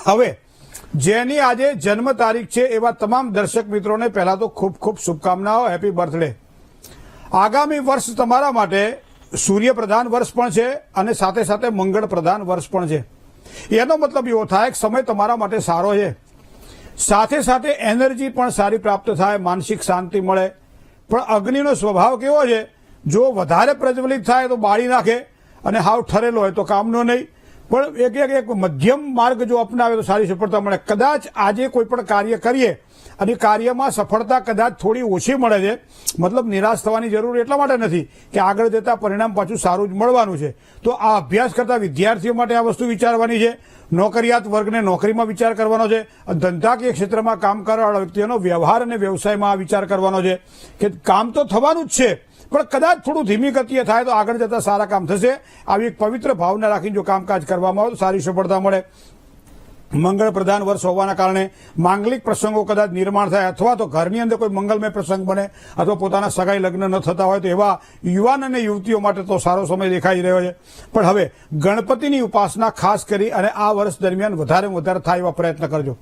હવે જેની આજે જન્મ તારીખ છે એવા તમામ દર્શક મિત્રોને પહેલા તો ખૂબ ખૂબ શુભકામનાઓ. Happy birthday. આગામી વર્ષ તમારા માટે સૂર્ય પ્રધાન વર્ષ પણ છે અને સાથે સાથે મંગળ પ્રધાન વર્ષ પણ છે. એનો મતલબ એવો થાય કે સમય તમારા માટે સારો છે, સાથે સાથે એનર્જી પણ સારી પ્રાપ્ત થાય, માનસિક શાંતિ મળે. પણ અગ્નિનો સ્વભાવ કેવો છે, જો વધારે પ્રજ્વલિત થાય તો બાળી નાખે અને હાવ ઠરેલો હોય તો કામનો નહીં. પણ એક મધ્યમ માર્ગ જો અપનાવે તો સારી સફળતા મળે. કદાચ આજે કોઈ પણ કાર્ય કરીએ અને કાર્યમાં સફળતા કદાચ થોડી ઓછી મળે છે, મતલબ નિરાશ થવાની જરૂર એટલા માટે નથી કે આગળ જતા પરિણામ પાછું સારું જ મળવાનું છે. તો આ અભ્યાસ કરતા વિદ્યાર્થીઓ માટે આ વસ્તુ વિચારવાની છે. નોકરિયાત વર્ગને નોકરીમાં વિચાર કરવાનો છે. ધંધાકીય ક્ષેત્રમાં કામ કરવાવાળા વ્યક્તિઓનો વ્યવહાર અને વ્યવસાયમાં આ વિચાર કરવાનો છે કે કામ તો થવાનું જ છે, પણ કદાચ થોડું ધીમી ગતિએ થાય તો આગળ જતા સારા કામ થશે. આવી એક પવિત્ર ભાવના રાખીને જો કામકાજ કરવામાં આવે તો સારી સફળતા મળે. મંગળ પ્રધાન વર્ષ હોવાના કારણે માંગલિક પ્રસંગો કદાચ નિર્માણ થાય, અથવા તો ઘરની અંદર કોઈ મંગલમય પ્રસંગ બને, અથવા પોતાના સગાઈ લગ્ન ન થતા હોય તો એવા યુવાન અને યુવતીઓ માટે તો સારો સમય દેખાઈ રહ્યો છે. પણ હવે ગણપતિની ઉપાસના ખાસ કરી અને આ વર્ષ દરમિયાન વધારે થાય એવા પ્રયત્ન કરજો.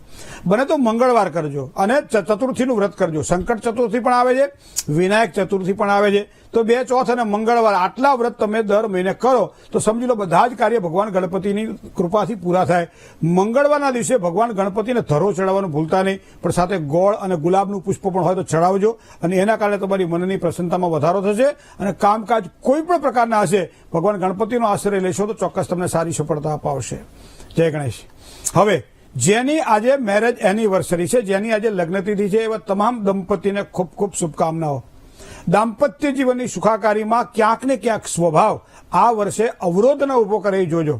બને તો મંગળવાર કરજો અને ચતુર્થીનું વ્રત કરજો. સંકટ ચતુર્થી પણ આવે છે, વિનાયક ચતુર્થી પણ આવે છે. તો 2, 4 અને મંગળવાર આટલા વ્રત તમે દર મહિને કરો તો સમજી લો બધા જ કાર્ય ભગવાન ગણપતિની કૃપાથી પૂરા થાય. મંગળવારના દિવસે ભગવાન ગણપતિને ધરો ચડાવવાનું ભૂલતા નહીં, પણ સાથે ગોળ અને ગુલાબનું પુષ્પ પણ હોય તો ચડાવજો અને એના કારણે તમારી મનની પ્રસન્નતામાં વધારો થશે અને કામકાજ કોઈ પણ પ્રકારના હશે ભગવાન ગણપતિનો આશ્રય લેશો તો ચોક્કસ તમને સારી સફળતા અપાવશે. જય ગણેશ. હવે જેની આજે મેરેજ એનિવર્સરી છે, જેની આજે લગ્નતિથિ છે, એવા તમામ દંપતીને ખૂબ ખૂબ શુભકામનાઓ. દાંપત્ય જીવનની સુખાકારીમાં ક્યાંક ને ક્યાંક સ્વભાવ આ વર્ષે અવરોધ ન ઉભો કરે એ જોજો.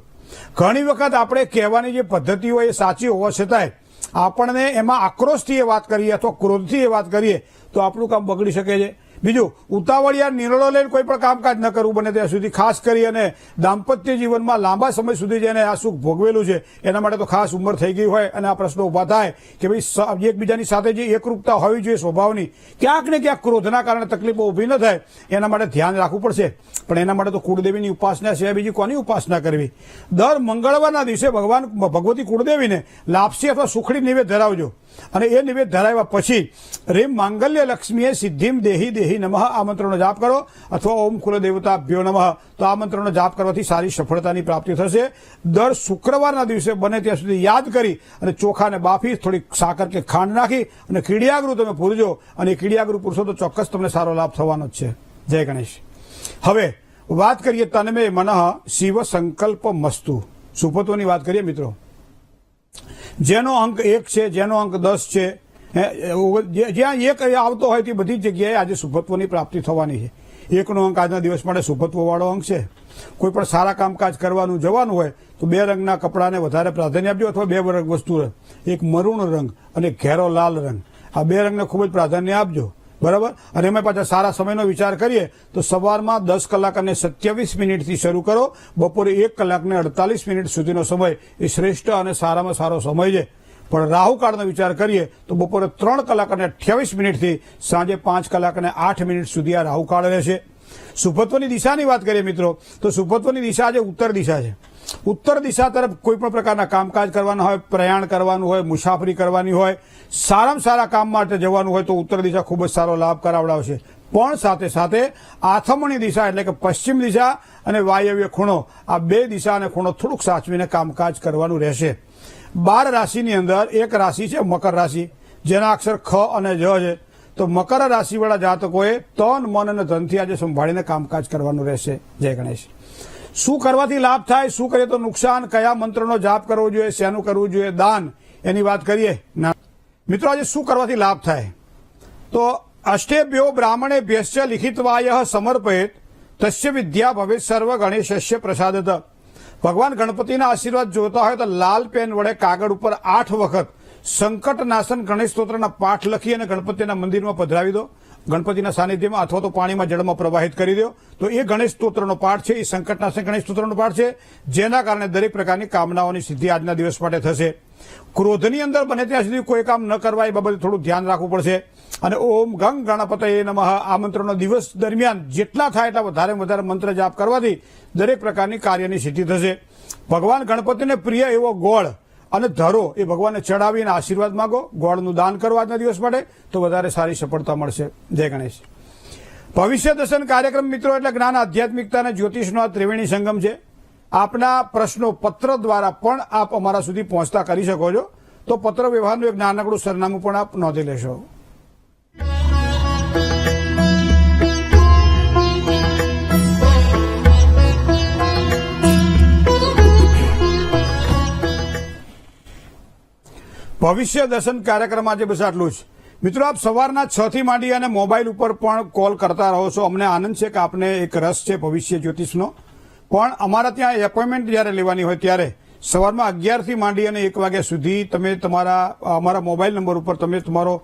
ઘણી વખત આપણે કહેવાની જે પદ્ધતિ હોય એ સાચી હોવા છતાંય આપણને એમાં આક્રોશથી એ વાત કરીએ અથવા ક્રોધથી એ વાત કરીએ તો આપણું કામ બગડી શકે છે. બીજું, ઉતાવળિયા નિર્ણયો લઈને કોઈ પણ કામકાજ ન કરવું બને ત્યાં સુધી. ખાસ કરી અને દાંપત્ય જીવનમાં લાંબા સમય સુધી જેને આ સુખ ભોગવેલું છે એના માટે તો ખાસ ઉંમર થઈ ગઈ હોય અને આ પ્રશ્નો ઉભા થાય કે ભાઈ એકબીજાની સાથે જે એકરૂપતા હોવી જોઈએ સ્વભાવની, ક્યાંક ને ક્યાંક ક્રોધના કારણે તકલીફો ઊભી ન થાય એના માટે ધ્યાન રાખવું પડશે. પણ એના માટે તો કુળદેવીની ઉપાસના સિવાય બીજી કોની ઉપાસના કરવી? દર મંગળવારના દિવસે ભગવતી કુળદેવીને લાપસી અથવા સુખડી નિવેદ ધરાવજો અને એ નિવેદ ધરાવ્યા પછી રેમ માંગલ્ય લક્ષ્મીએ સિદ્ધિમ દેહી દેહી નમઃ આ મંત્રનો જાપ કરો અથવા ઓમ કુલદેવતાભ્યો નમઃ તો આ મંત્રનો જાપ કરવાથી સારી સફળતાની પ્રાપ્તિ થશે. દર શુક્રવારના દિવસે બને ત્યાં સુધી યાદ કરી અને ચોખાને બાફી થોડીક સાકર કે ખાંડ નાખી અને કીડિયાગૃહ તમે પૂરજો અને એ કીડિયાગૃહ પૂરશો તો ચોક્કસ તમને સારો લાભ થવાનો જ છે. જય ગણેશ. હવે વાત કરીએ તન્મે મનઃ શિવ સંકલ્પ મસ્તુ. સુપત્વની વાત કરીએ મિત્રો. જેનો અંક 1 છે, જેનો અંક 10 છે, જ્યાં 1 આવતો હોય તે બધી જગ્યાએ આજે શુભત્વની પ્રાપ્તિ થવાની છે. 1નો અંક આજના દિવસ માટે શુભત્વવાળો અંક છે. કોઈ પણ સારા કામકાજ કરવાનું જવાનું હોય તો 2 રંગના કપડાને વધારે પ્રાધાન્ય આપજો અથવા 2 વસ્તુ, એક મરૂણ રંગ અને ઘેરો લાલ રંગ, આ 2 રંગને ખૂબ જ પ્રાધાન્ય આપજો. બરાબર. અને એમાં પાછા સારા સમયનો વિચાર કરીએ તો સવારમાં 10 કલાક અને 27 મિનિટથી શરૂ કરો, બપોરે 1 કલાક ને 48 મિનિટ સુધીનો સમય એ શ્રેષ્ઠ અને સારામાં સારો સમય છે. પણ રાહુકાળનો વિચાર કરીએ તો બપોરે 3 કલાક અને 28 મિનિટથી સાંજે 5 કલાક અને 8 મિનિટ સુધી આ રાહુકાળ રહેશે. શુભત્વની દિશાની વાત કરીએ મિત્રો તો શુભત્વની દિશા આજે ઉત્તર દિશા છે. ઉત્તર દિશા તરફ કોઈ પણ પ્રકારના કામકાજ કરવાના હોય, પ્રયાણ કરવાનું હોય, મુસાફરી કરવાની હોય, સારામાં સારા કામ માટે જવાનું હોય તો ઉત્તર દિશા ખૂબ જ સારો લાભ કરાવડાવશે. પણ સાથે સાથે આથમણી દિશા એટલે કે પશ્ચિમ દિશા અને વાયવ્ય ખૂણો, આ 2 દિશા અને ખૂણો થોડુંક સાચવીને કામકાજ કરવાનું રહેશે. 12 રાશિની અંદર એક રાશિ છે મકર રાશિ, જેના અક્ષર ખ અને જ છે. તો મકર રાશિવાળા જાતકોએ તન, મન અને ધનથી આજે સંભાળીને કામકાજ કરવાનું રહેશે. જય ગણેશ. શું કરવાથી લાભ થાય, શું કરીએ તો નુકસાન, કયા મંત્રનો જાપ કરવો જોઈએ, શેનું કરવું જોઈએ, દાન, એની વાત કરીએ. મિત્રો આજે શું કરવાથી લાભ થાય તો અષ્ટેભ્યો બ્રાહ્મણેભ્યશ્ચ લિખિતવાય સમર્પયેત તસ્ય વિદ્યા ભવેત સર્વ ગણેશસ્ય પ્રસાદત. ભગવાન ગણપતિના આશીર્વાદ જોતા હોય તો લાલ પેન વડે કાગળ ઉપર 8 વખત સંકટનાશન ગણેશ સ્તોત્રના પાઠ લખી અને ગણપતિના મંદિરમાં પધરાવી દો. ગણપતિના સાનિધ્યમાં અથવા તો પાણીમાં જળમાં પ્રવાહિત કરી દો તો એ ગણેશ સ્તોત્રનો પાઠ છે, એ સંકટનાશન ગણેશ સ્તોત્રનો પાઠ છે, જેના કારણે દરેક પ્રકારની કામનાઓની સિદ્ધિ આજના દિવસ માટે થશે. ક્રોધની અંદર બને ત્યાં સુધી કોઈ કામ ન કરવા એ બાબતે થોડું ધ્યાન રાખવું પડશે. અને ઓમ ગંગ ગણપતયે નમઃ આ મંત્રનો દિવસ દરમિયાન જેટલા થાય એટલા વધારે મંત્ર જાપ કરવાથી દરેક પ્રકારની કાર્યની સિદ્ધિ થશે. ભગવાન ગણપતિને પ્રિય એવો ગોળ અને ધરો એ ભગવાનને ચડાવીને આશીર્વાદ માંગો. ગોળનું દાન કરો આજના દિવસ માટે તો વધારે સારી સફળતા મળશે. જય ગણેશ. ભવિષ્ય દર્શન કાર્યક્રમ મિત્રો એટલે જ્ઞાન, આધ્યાત્મિકતા અને જ્યોતિષનો આ ત્રિવેણી સંગમ છે. આપના પ્રશ્નો પત્ર દ્વારા પણ આપ અમારા સુધી પહોંચતા કરી શકો છો. તો પત્ર વ્યવહારનું એક નાનકડું સરનામું પણ આપ નોંધી લેશો. ભવિષ્ય દર્શન કાર્યક્રમ આજે બસ આટલું જ. મિત્રો, આપ સવારના 6 થી માંડી અને મોબાઈલ ઉપર પણ કોલ કરતા રહો છો. અમને આનંદ છે કે આપને એક રસ છે ભવિષ્ય જ્યોતિષનો. પણ અમારા ત્યાં એપોઇન્ટમેન્ટ જ્યારે લેવાની હોય ત્યારે સવારમાં 11 થી માંડી અને 1 વાગ્યા સુધી તમે અમારા મોબાઈલ નંબર ઉપર તમે તમારો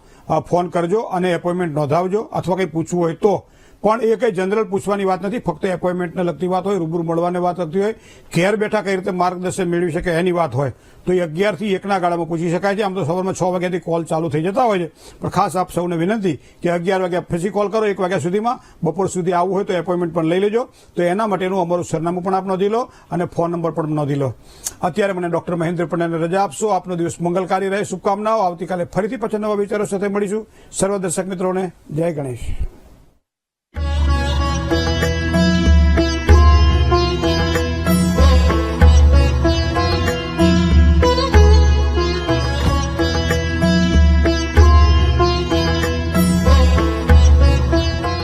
ફોન કરજો અને એપોઇન્ટમેન્ટ નોંધાવજો. અથવા કંઈ પૂછવું હોય તો પણ એ કંઈ જનરલ પૂછવાની વાત નથી, ફક્ત એપોઇન્ટમેન્ટને લગતી વાત હોય, રૂબરૂ મળવાની વાત લગતી હોય, ઘેર બેઠા કઈ રીતે માર્ગદર્શન મેળવી શકે એની વાત હોય તો એ 11 થી 1 ગાળામાં પૂછી શકાય છે. આમ તો સવારમાં 6 વાગ્યાથી કોલ ચાલુ થઈ જતા હોય છે, પણ ખાસ આપ સૌને વિનંતી કે 11 વાગ્યા પછી કોલ કરો. 1 વાગ્યા સુધીમાં બપોર સુધી આવવું હોય તો એપોઇન્ટમેન્ટ પણ લઈ લેજો. તો એના માટેનું અમારું સરનામું પણ આપ નોંધી લો અને ફોન નંબર પણ નોંધી લો. અત્યારે મને ડોક્ટર મહેન્દ્ર પંડ્યાને રજા આપશો. આપનો દિવસ મંગલકારી રહે. શુભકામનાઓ. આવતીકાલે ફરીથી પાછા નવા વિચારો સાથે મળીશું. સર્વ દર્શક મિત્રોને જય ગણેશ.